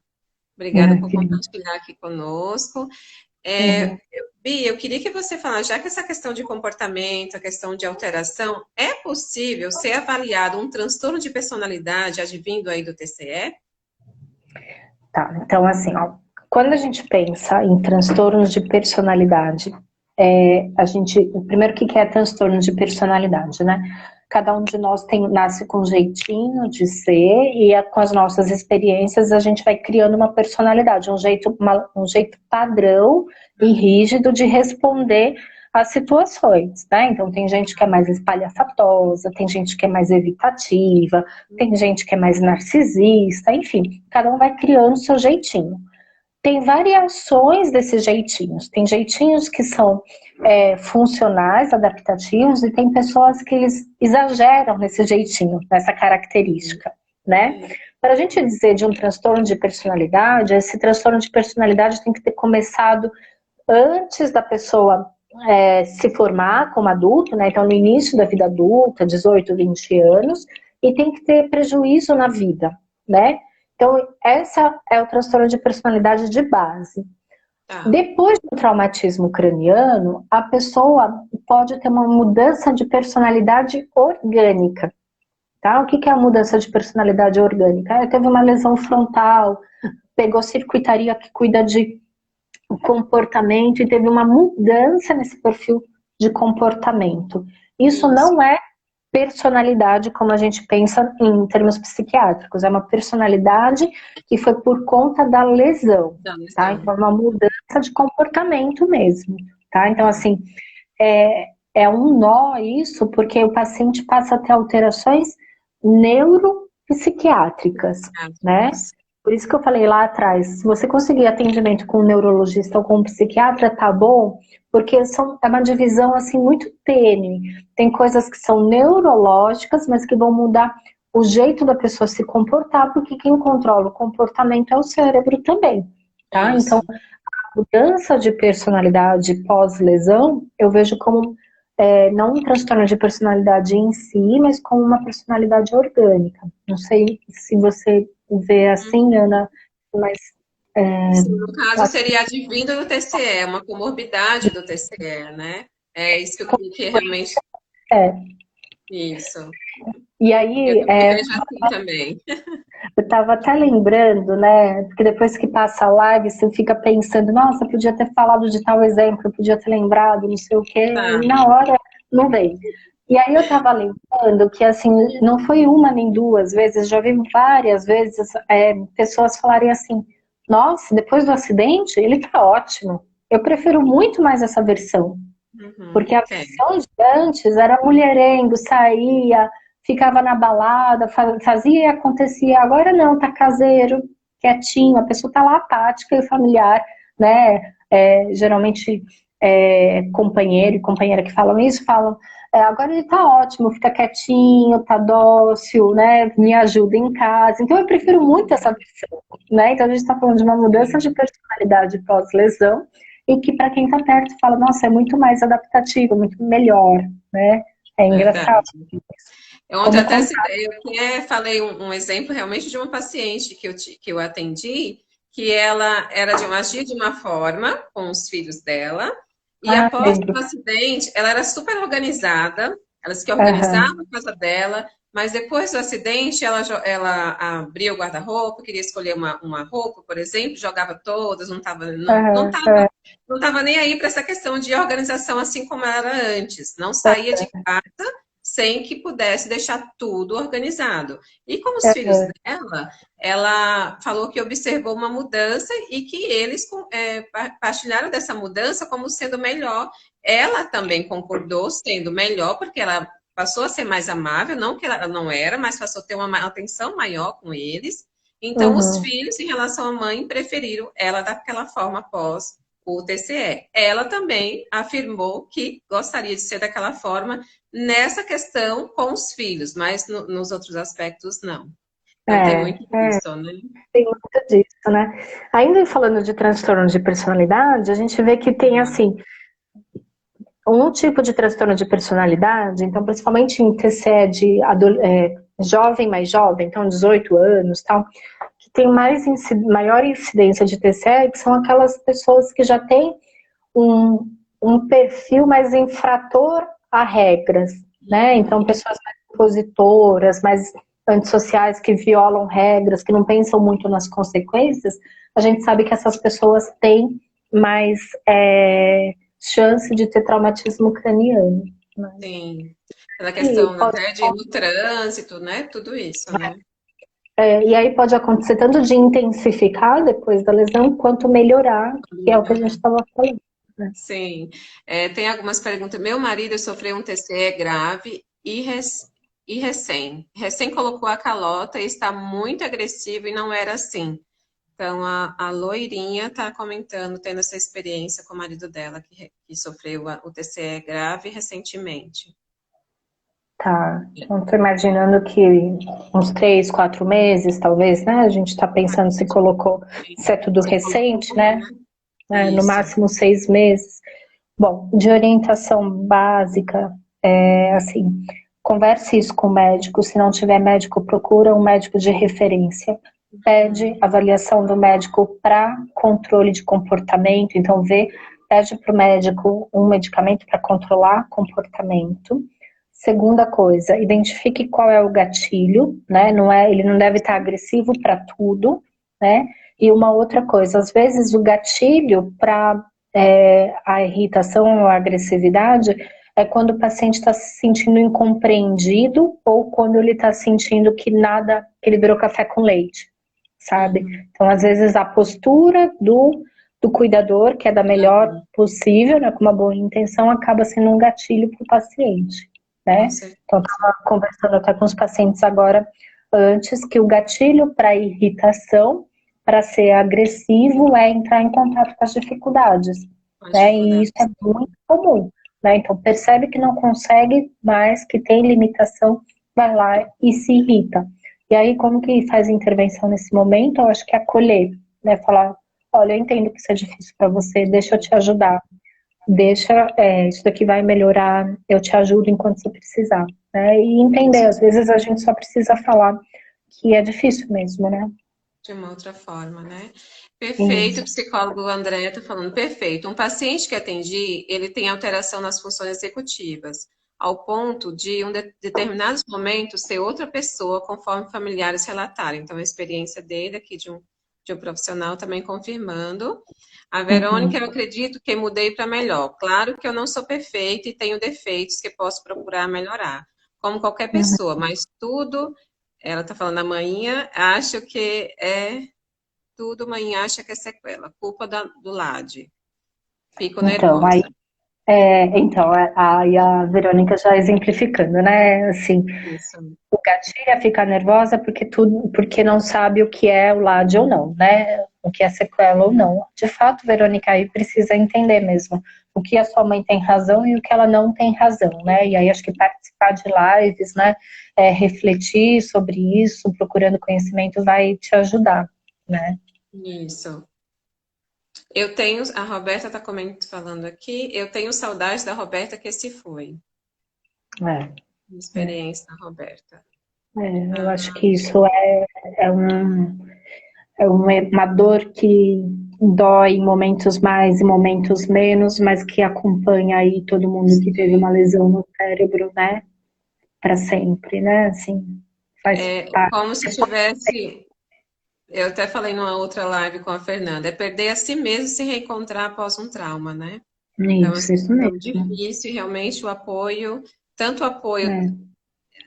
Obrigada por compartilhar aqui conosco. Uhum. Bia, eu queria que você falasse, já que essa questão de comportamento, a questão de alteração, é possível ser avaliado um transtorno de personalidade advindo aí do TCE? Tá, então assim, ó, quando a gente pensa em transtornos de personalidade, o primeiro que é transtorno de personalidade, né? Cada um de nós nasce com um jeitinho de ser e com as nossas experiências a gente vai criando uma personalidade, um jeito padrão e rígido de responder às situações, né? Então tem gente que é mais espalhafatosa, tem gente que é mais evitativa, tem gente que é mais narcisista, enfim, cada um vai criando o seu jeitinho. Tem variações desses jeitinhos. Tem jeitinhos que são funcionais, adaptativos, e tem pessoas que eles exageram nesse jeitinho, nessa característica, né? Para a gente dizer de um transtorno de personalidade, esse transtorno de personalidade tem que ter começado antes da pessoa se formar como adulto, né? Então, no início da vida adulta, 18, 20 anos, e tem que ter prejuízo na vida, né? Então, essa é o transtorno de personalidade de base. Tá. Depois do traumatismo craniano, a pessoa pode ter uma mudança de personalidade orgânica, tá? O que é a mudança de personalidade orgânica? Teve uma lesão frontal, pegou circuitaria que cuida de comportamento e teve uma mudança nesse perfil de comportamento. Isso Isso. não é personalidade como a gente pensa em termos psiquiátricos, é uma personalidade que foi por conta da lesão, Da tá? lesão. Então é uma mudança de comportamento mesmo, tá? Então assim, é um nó isso, porque o paciente passa a ter alterações neuropsiquiátricas, né? Por isso que eu falei lá atrás, se você conseguir atendimento com um neurologista ou com um psiquiatra, tá bom, porque é uma divisão assim muito tênue. Tem coisas que são neurológicas, mas que vão mudar o jeito da pessoa se comportar, porque quem controla o comportamento é o cérebro também, tá? Então, Isso. a mudança de personalidade pós-lesão, eu vejo como não um transtorno de personalidade em si, mas como uma personalidade orgânica. Não sei se você vê assim, Ana, mas Sim, no caso, seria advindo do TCE, uma comorbidade do TCE, né? É isso que eu queria que realmente. é. Isso. E Eu aí, também vejo assim também. Eu estava até lembrando, né? Porque depois que passa a live, você fica pensando, nossa, podia ter falado de tal exemplo, podia ter lembrado, não sei o quê, Tá. e na hora não vem. E aí eu estava lembrando que, assim, não foi uma nem duas vezes, já vi várias vezes pessoas falarem assim, nossa, depois do acidente, ele tá ótimo. Eu prefiro muito mais essa versão. Uhum. Porque a É, versão de antes era mulherengo, saía, ficava na balada, fazia e acontecia. Agora não, tá caseiro, quietinho, a pessoa tá lá apática e familiar, né? Geralmente companheiro e companheira que falam isso, falam, agora ele tá ótimo, fica quietinho, tá dócil, né? Me ajuda em casa. Então eu prefiro muito essa versão, né? Então a gente está falando de uma mudança de personalidade pós-lesão e que para quem está perto fala, nossa, é muito mais adaptativo, muito melhor, né? É engraçado. verdade. Ontem Como até contar. citei, eu até falei um exemplo realmente de uma paciente que eu atendi, que ela era agia de uma forma com os filhos dela, e Ah, após o lembro. acidente, ela era super organizada, ela se organizava Aham, a casa dela, mas depois do acidente, ela abria o guarda-roupa, queria escolher uma roupa, por exemplo, jogava todas, aham, aham, não tava nem aí para essa questão de organização assim como era antes, não saía de casa sem que pudesse deixar tudo organizado. E com os filhos aham, dela, ela falou que observou uma mudança e que eles partilharam dessa mudança como sendo melhor. Ela também concordou sendo melhor, porque ela passou a ser mais amável, não que ela não era, mas passou a ter uma atenção maior com eles. Então, os uhum. filhos, em relação à mãe, preferiram ela daquela forma após o TCE. Ela também afirmou que gostaria de ser daquela forma nessa questão com os filhos, mas nos outros aspectos não. Então tem muito É, disso, né? tem muito disso, né? Ainda falando de transtorno de personalidade, a gente vê que tem, assim, um tipo de transtorno de personalidade, então, principalmente em TCE de jovem mais jovem, então 18 anos, tal, que tem maior incidência de TCE, que são aquelas pessoas que já têm um, um perfil mais infrator a regras, né? Então, pessoas mais opositoras, mais antissociais, que violam regras, que não pensam muito nas consequências, a gente sabe que essas pessoas têm mais chance de ter traumatismo craniano. Né? Sim. Pela E questão pode até de no trânsito, né? Tudo isso, né? E aí pode acontecer tanto de intensificar depois da lesão, quanto melhorar, que é o que a gente Melhorar. estava falando. Né? Sim. Tem algumas perguntas. Meu marido sofreu um TCE grave e recém colocou a calota e está muito agressivo e não era assim. Então, a loirinha está comentando, tendo essa experiência com o marido dela, que sofreu o TCE grave recentemente. Tá. Então, estou imaginando que uns 3, 4 meses, talvez, né? A gente está pensando se colocou, se é tudo Se colocou, recente, né? né? No Isso. máximo 6 meses. Bom, de orientação básica, assim, converse isso com o médico. Se não tiver médico, procura um médico de referência. Pede avaliação do médico para controle de comportamento. Então, pede para o médico um medicamento para controlar comportamento. Segunda coisa, identifique qual é o gatilho, né? Ele não deve estar agressivo para tudo, né? E uma outra coisa, às vezes o gatilho para a irritação ou a agressividade é quando o paciente está se sentindo incompreendido ou quando ele está sentindo que que ele virou café com leite, sabe? Uhum. Então, às vezes a postura do cuidador, que é da melhor possível, né, com uma boa intenção, acaba sendo um gatilho para o paciente, Com né? Então, certeza. estava conversando até com os pacientes agora, antes, que o gatilho para irritação, para ser agressivo, é entrar em contato com as dificuldades, Com né? E isso é dificuldades. muito comum, né? Então, percebe que não consegue mais, que tem limitação, vai lá e se irrita. E aí, como que faz intervenção nesse momento? Eu acho que é acolher, né? Falar, olha, eu entendo que isso é difícil para você, deixa eu te ajudar. Isso daqui vai melhorar, eu te ajudo enquanto você precisar, né? E entender, Isso às vezes a gente só precisa falar que é difícil mesmo, né? de uma outra forma, né? Perfeito, o Isso. psicólogo André está falando, perfeito. Um paciente que atendi, ele tem alteração nas funções executivas. ao ponto de, em determinados momentos, ser outra pessoa, conforme familiares relataram. Então, a experiência dele aqui de um profissional também confirmando. A Verônica, eu acredito que mudei para melhor. Claro que eu não sou perfeita e tenho defeitos que posso procurar melhorar, como qualquer pessoa, mas tudo, ela está falando amanhã, acho que é tudo, mãe acha que é sequela, culpa do LAD. Fico Então, aí, nervosa. aí a Verônica já exemplificando, né? Assim, Isso. o gatilho é ficar nervosa porque não sabe o que é o LAD ou não, né? O que é sequela ou não. De fato, Verônica, aí precisa entender mesmo o que a sua mãe tem razão e o que ela não tem razão, né? E aí acho que participar de lives, né? Refletir sobre isso, procurando conhecimento, vai te ajudar, né? Isso. Eu tenho, a Roberta está falando aqui, eu tenho saudade da Roberta que se foi. É, Experiência da Roberta. eu acho que isso é um É uma dor que dói em momentos mais e momentos menos, mas que acompanha aí todo mundo que teve uma lesão no cérebro, né? Para sempre, né? Assim, faz É parte. como se tivesse, eu até falei numa outra live com a Fernanda, é perder a si mesmo e se reencontrar após um trauma, né? Então, Isso, assim, isso tão mesmo. difícil, realmente, o apoio, tanto o apoio É,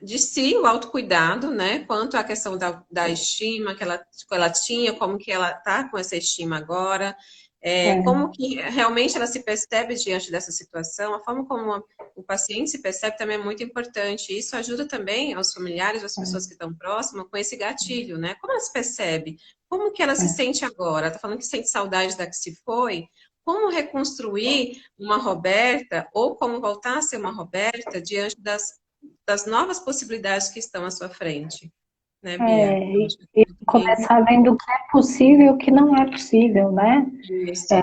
de si, o autocuidado, né? Quanto a questão da estima que ela tinha, como que ela está com essa estima agora, é, como que realmente ela se percebe diante dessa situação, a forma como o paciente se percebe também é muito importante. Isso ajuda também aos familiares, às pessoas que estão próximas, com esse gatilho, né? Como ela se percebe? Como que ela se é. sente agora? Ela está falando que sente saudade da que se foi. Como reconstruir uma Roberta ou como voltar a ser uma Roberta diante das novas possibilidades que estão à sua frente, né, Bia? Eu acho que é E muito bem começar vendo o que é possível e o que não é possível, né? isso.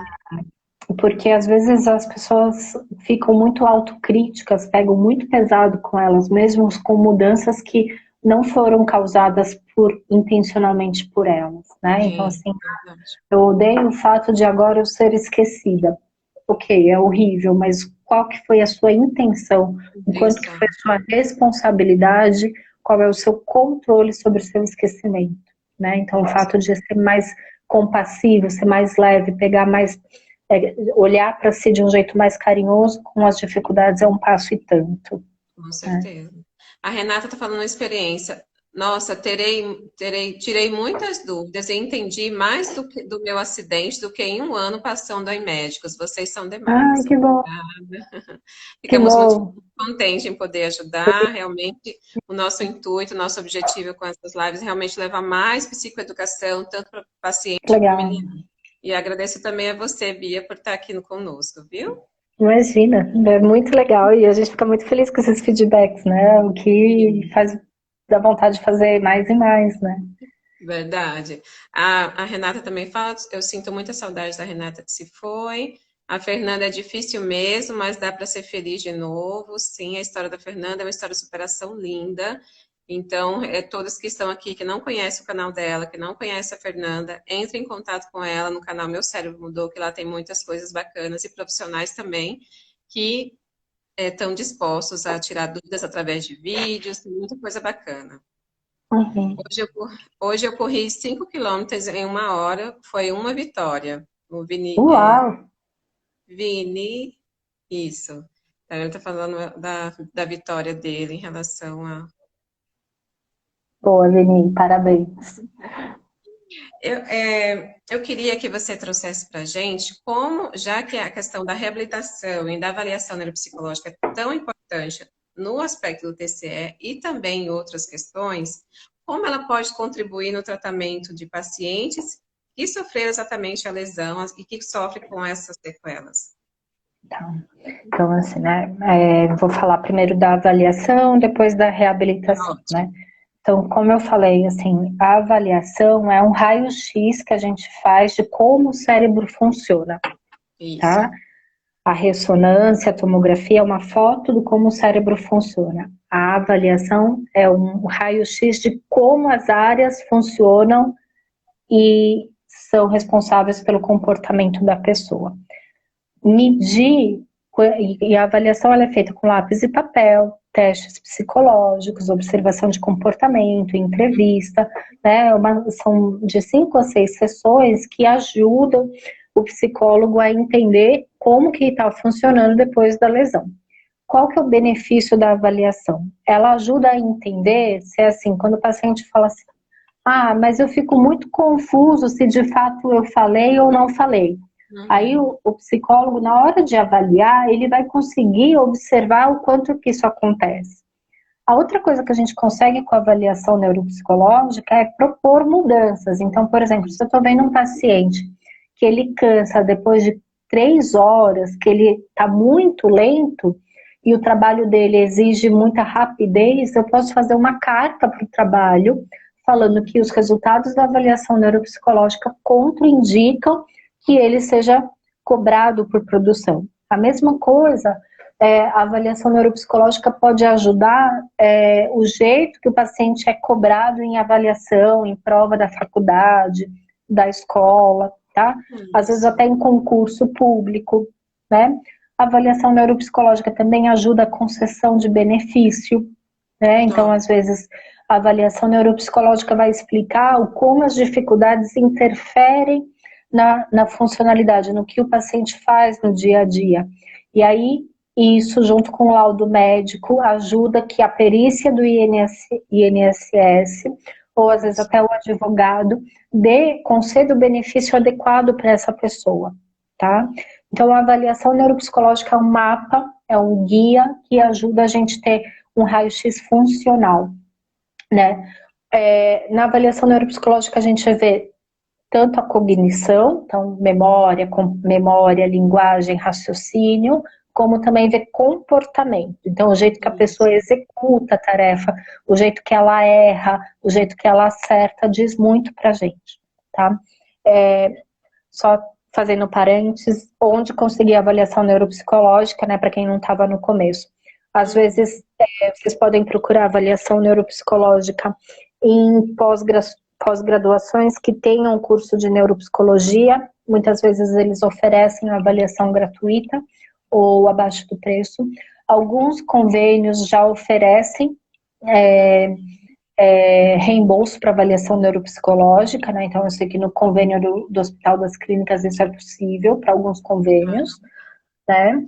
Porque às vezes as pessoas ficam muito autocríticas, pegam muito pesado com elas mesmas, com mudanças que não foram causadas intencionalmente por elas, né? Então, É, assim, verdade. eu odeio o fato de agora eu ser esquecida. Ok, é horrível, mas qual que foi a sua intenção? O quanto que Intenção. foi a sua responsabilidade? Qual é o seu controle sobre o seu esquecimento, né? Então, o fato de ser mais compassivo, ser mais leve, pegar mais olhar para si de um jeito mais carinhoso com as dificuldades é um passo e tanto, Com né? certeza. A Renata está falando uma experiência. Nossa, tirei muitas dúvidas e entendi mais do meu acidente do que em um ano passando em médicos. Vocês são Ai, demais. Obrigada. que Ficamos muito bom, contentes em poder ajudar. Realmente, o nosso intuito, o nosso objetivo com essas lives é realmente levar mais psicoeducação, tanto para que paciente e legal. familiar. E agradeço também a você, Bia, por estar aqui conosco, viu? Imagina, é muito legal e a gente fica muito feliz com esses feedbacks, né? O que faz dá vontade de fazer mais e mais, né? Verdade. A Renata também fala, eu sinto muita saudade da Renata que se foi. A Fernanda é difícil mesmo, mas dá para ser feliz de novo. Sim, a história da Fernanda é uma história de superação linda. Então, todos que estão aqui, que não conhecem o canal dela, que não conhecem a Fernanda, entrem em contato com ela no canal Meu Cérebro Mudou, que lá tem muitas coisas bacanas e profissionais também, que estão dispostos a tirar dúvidas através de vídeos, tem muita coisa bacana. Uhum. Hoje eu corri 5 quilômetros em uma hora, foi uma vitória. O Uau! Vini, isso. Então, ele está falando da vitória dele em relação a. Boa, Vini, parabéns. Eu queria que você trouxesse para a gente como, já que a questão da reabilitação e da avaliação neuropsicológica é tão importante no aspecto do TCE e também em outras questões, como ela pode contribuir no tratamento de pacientes que sofreram exatamente a lesão e que sofrem com essas sequelas. Tá. Então, assim, né? Vou falar primeiro da avaliação, depois da reabilitação, né? Ótimo. Então, como eu falei, assim, a avaliação é um raio-x que a gente faz de como o cérebro funciona, tá? Isso. A ressonância, a tomografia é uma foto de como o cérebro funciona. A avaliação é um raio-x de como as áreas funcionam e são responsáveis pelo comportamento da pessoa. Medir E a avaliação ela é feita com lápis e papel, testes psicológicos, observação de comportamento, entrevista, né? São de 5 a 6 sessões que ajudam o psicólogo a entender como que está funcionando depois da lesão. Qual que é o benefício da avaliação? Ela ajuda a entender se é assim, quando o paciente fala assim, mas eu fico muito confuso se de fato eu falei ou não falei. Aí o psicólogo, na hora de avaliar, ele vai conseguir observar o quanto que isso acontece. A outra coisa que a gente consegue com a avaliação neuropsicológica é propor mudanças. Então, por exemplo, se eu estou vendo um paciente que ele cansa depois de 3 horas, que ele está muito lento e o trabalho dele exige muita rapidez, eu posso fazer uma carta para o trabalho falando que os resultados da avaliação neuropsicológica contraindicam que ele seja cobrado por produção. A mesma coisa, a avaliação neuropsicológica pode ajudar o jeito que o paciente é cobrado em avaliação, em prova da faculdade, da escola, tá? Às vezes até em concurso público, né? A avaliação neuropsicológica também ajuda a concessão de benefício, né? Então, às vezes, a avaliação neuropsicológica vai explicar como as dificuldades interferem na funcionalidade, no que o paciente faz no dia a dia. E aí, isso, junto com o laudo médico, ajuda que a perícia do INSS, ou às vezes até o advogado, conceda o benefício adequado para essa pessoa, tá? Então, a avaliação neuropsicológica é um mapa, é um guia que ajuda a gente a ter um raio-x funcional, né? Na avaliação neuropsicológica a gente vê tanto a cognição, então memória, linguagem, raciocínio, como também ver comportamento. Então, o jeito que a pessoa executa a tarefa, o jeito que ela erra, o jeito que ela acerta, diz muito pra gente, tá? Só fazendo parênteses, onde conseguir a avaliação neuropsicológica, né, para quem não estava no começo. Às vezes, vocês podem procurar avaliação neuropsicológica em pós-graduações que tenham curso de neuropsicologia. Muitas vezes eles oferecem avaliação gratuita ou abaixo do preço. Alguns convênios já oferecem reembolso para avaliação neuropsicológica, né? Então eu sei que no convênio do Hospital das Clínicas isso é possível para alguns convênios, né?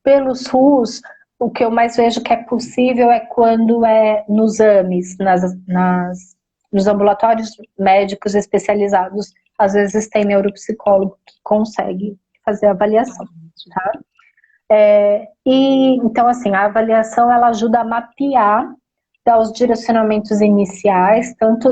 Pelo SUS, o que eu mais vejo que é possível é quando nos AMEs, nos ambulatórios médicos especializados, às vezes tem neuropsicólogo que consegue fazer a avaliação, tá? Então, assim, a avaliação ela ajuda a mapear, dar os direcionamentos iniciais, tanto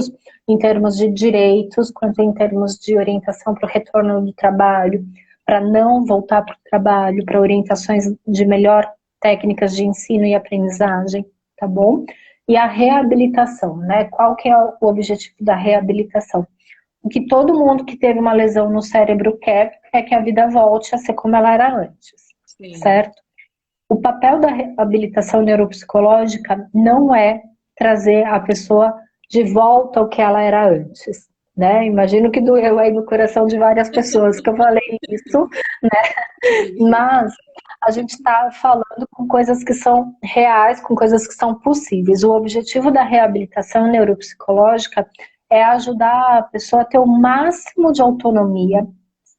em termos de direitos, quanto em termos de orientação para o retorno do trabalho, para não voltar para o trabalho, para orientações de melhor técnicas de ensino e aprendizagem, tá bom? E a reabilitação, né? Qual que é o objetivo da reabilitação? O que todo mundo que teve uma lesão no cérebro quer é que a vida volte a ser como ela era antes, certo? O papel da reabilitação neuropsicológica não é trazer a pessoa de volta ao que ela era antes, né? Imagino que doeu aí no coração de várias pessoas que eu falei isso, né? Mas a gente está falando com coisas que são reais, com coisas que são possíveis. O objetivo da reabilitação neuropsicológica é ajudar a pessoa a ter o máximo de autonomia,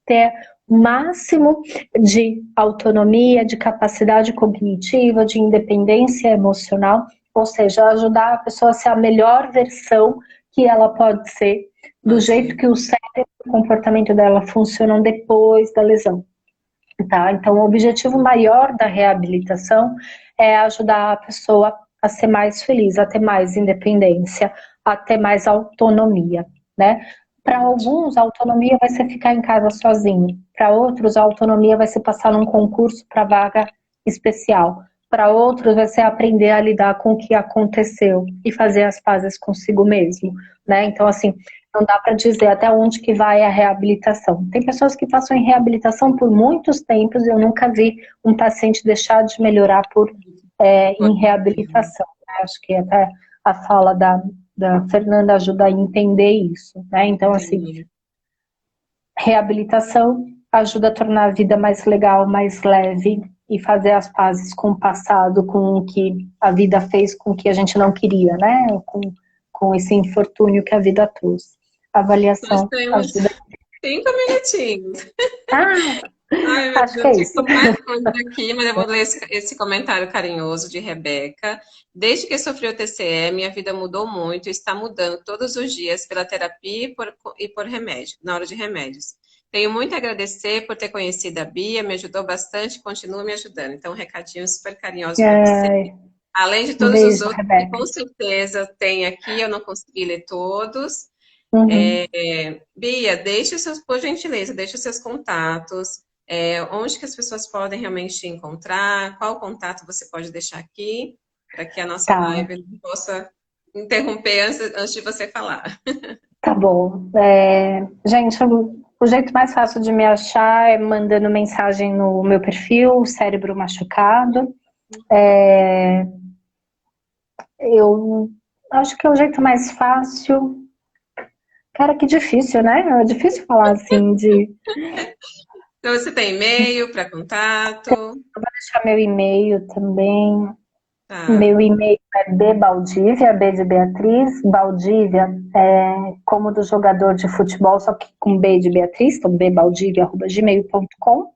ter o máximo de autonomia, de capacidade cognitiva, de independência emocional, ou seja, ajudar a pessoa a ser a melhor versão que ela pode ser, do jeito que o cérebro e o comportamento dela funcionam depois da lesão. Tá? Então, o objetivo maior da reabilitação é ajudar a pessoa a ser mais feliz, a ter mais independência, a ter mais autonomia, né? Para alguns, a autonomia vai ser ficar em casa sozinho. Para outros, a autonomia vai ser passar num concurso para vaga especial. Para outros, vai ser aprender a lidar com o que aconteceu e fazer as pazes consigo mesmo, né? Então, assim, não dá para dizer até onde que vai a reabilitação. Tem pessoas que passam em reabilitação por muitos tempos e eu nunca vi um paciente deixar de melhorar em reabilitação. Né? Acho que até a fala da Fernanda ajuda a entender isso. Né? Então, assim, reabilitação ajuda a tornar a vida mais legal, mais leve e fazer as pazes com o passado, com o que a vida fez, com o que a gente não queria, né? Com esse infortúnio que a vida trouxe. A Nós avaliação temos ajuda. 5 minutinhos. Ah, Ai, meu acho que Deus, é tinha isso. mais coisa aqui, mas eu vou ler esse comentário carinhoso de Rebeca. Desde que sofri o TCE, minha vida mudou muito e está mudando todos os dias pela terapia e por remédio, na hora de remédios. Tenho muito a agradecer por ter conhecido a Bia, me ajudou bastante e continua me ajudando. Então, um recadinho super carinhoso para você. Ai, Além de um todos os beijo, outros, que Rebeca. com certeza tem aqui, eu não consegui ler todos. Uhum. Bia, por gentileza, deixe os seus contatos, onde que as pessoas podem realmente te encontrar, qual contato você pode deixar aqui, para que a nossa Tá, live não possa interromper antes de você falar. tá bom. Gente, o jeito mais fácil de me achar é mandando mensagem no meu perfil, Cérebro Machucado. Eu acho que é o jeito mais fácil. Cara, que difícil, né? É difícil falar assim de Então, você tem e-mail para contato? deixar meu e-mail também. Tá. Meu e-mail é bbaldívia, B de Beatriz, Baldívia é como do jogador de futebol, só que com B de Beatriz, então bbaldívia@gmail.com.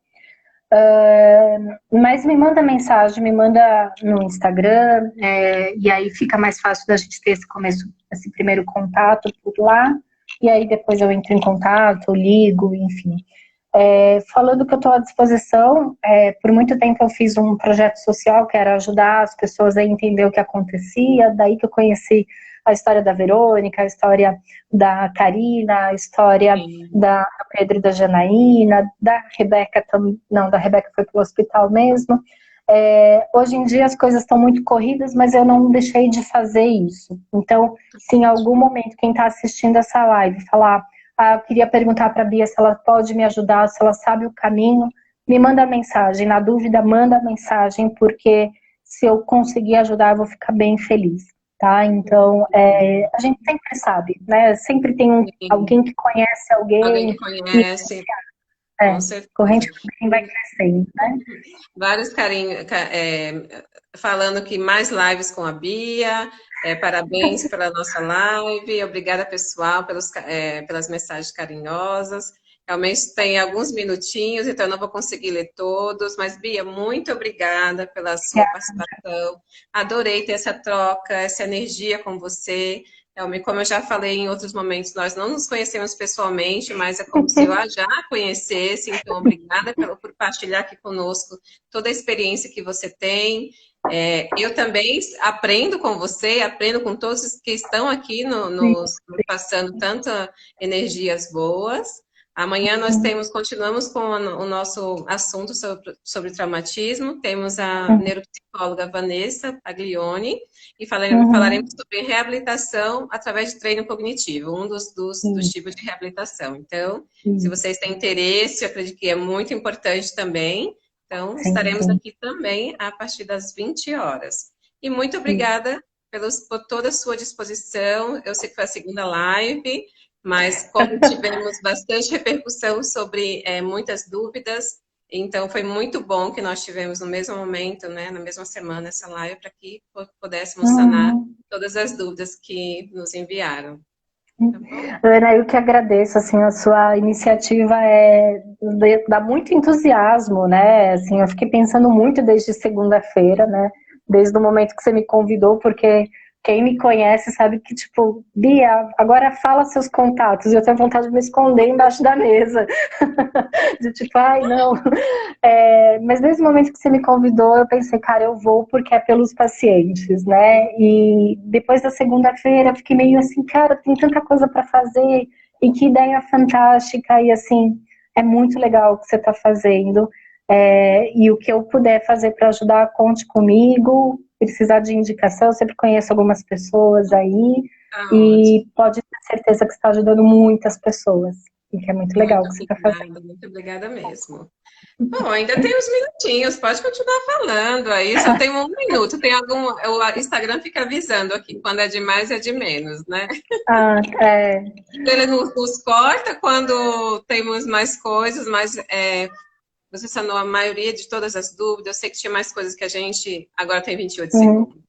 Mas me manda mensagem, me manda no Instagram, e aí fica mais fácil da gente ter esse começo, esse primeiro contato por lá, e aí depois eu entro em contato, ligo, enfim. Falando que eu estou à disposição, por muito tempo eu fiz um projeto social que era ajudar as pessoas a entender o que acontecia, daí que eu conheci a história da Verônica, a história da Karina, a história Sim. da Pedro e da Janaína, da Rebeca, não, da Rebeca foi para o hospital mesmo. Hoje em dia as coisas estão muito corridas, mas eu não deixei de fazer isso. Então, se em algum momento quem está assistindo essa live falar eu queria perguntar para a Bia se ela pode me ajudar, se ela sabe o caminho. Me manda mensagem. Na dúvida, manda mensagem, porque se eu conseguir ajudar, eu vou ficar bem feliz. Tá? Então, a gente sempre sabe, né? Sempre tem Sim. alguém que conhece Alguém que alguém e conhece, com corrente certeza. também vai crescendo, né? Vários carinhos, falando que mais lives com a Bia, parabéns pela nossa live, obrigada pessoal pelas mensagens carinhosas. Realmente tem alguns minutinhos, então eu não vou conseguir ler todos, mas Bia, muito obrigada pela sua participação. Adorei ter essa troca, essa energia com você. Realmente, como eu já falei em outros momentos, nós não nos conhecemos pessoalmente, mas é como se eu a já conhecesse, então obrigada por partilhar aqui conosco toda a experiência que você tem. Eu também aprendo com você, aprendo com todos os que estão aqui nos passando tantas energias boas. Amanhã continuamos com o nosso assunto sobre traumatismo. Temos a neuropsicóloga Vanessa Paglioni e falaremos Uhum. sobre reabilitação através de treino cognitivo, um dos tipos de reabilitação. Então, se vocês têm interesse, eu acredito que é muito importante também. Então, Sim, estaremos sim. aqui também a partir das 20 horas. E muito obrigada por toda a sua disposição. Eu sei que foi a segunda live, mas como tivemos bastante repercussão sobre muitas dúvidas, então foi muito bom que nós tivemos no mesmo momento, né, na mesma semana, essa live, para que pudéssemos sanar Uhum. todas as dúvidas que nos enviaram. Tá bom? Ana, eu que agradeço, assim, a sua iniciativa dá muito entusiasmo, né, assim, eu fiquei pensando muito desde segunda-feira, né, desde o momento que você me convidou, porque quem me conhece sabe que, tipo, Bia, agora fala seus contatos, e eu tenho vontade de me esconder embaixo da mesa, de tipo, ai, não, mas desde o momento que você me convidou, eu pensei, cara, eu vou porque é pelos pacientes, né? E depois da segunda-feira, eu fiquei meio assim, cara, tem tanta coisa para fazer, e que ideia fantástica, e assim, é muito legal o que você está fazendo. E o que eu puder fazer para ajudar, conte comigo. Precisar de indicação, eu sempre conheço algumas pessoas aí, Tá e ótimo. pode ter certeza que está ajudando muitas pessoas, e que é muito legal o que você está fazendo. Muito obrigada mesmo. Bom, ainda tem uns minutinhos, pode continuar falando aí, só tem um minuto. Tem algum. O Instagram fica avisando aqui, quando é de mais é de menos, né? Ah, é. Ele nos corta quando temos mais coisas, mas você sanou a maioria de todas as dúvidas. Eu sei que tinha mais coisas que a gente. Agora tem 28 Uhum. segundos.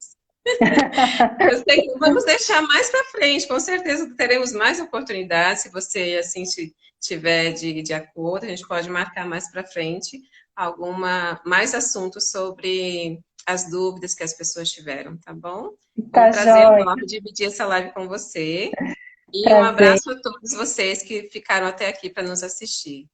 Eu sei que vamos deixar mais para frente, com certeza teremos mais oportunidades, se você assim tiver de acordo, a gente pode marcar mais para frente alguma mais assuntos sobre as dúvidas que as pessoas tiveram, tá bom? Foi um Tá prazer joia. enorme dividir essa live com você e um Prazer. abraço a todos vocês que ficaram até aqui para nos assistir.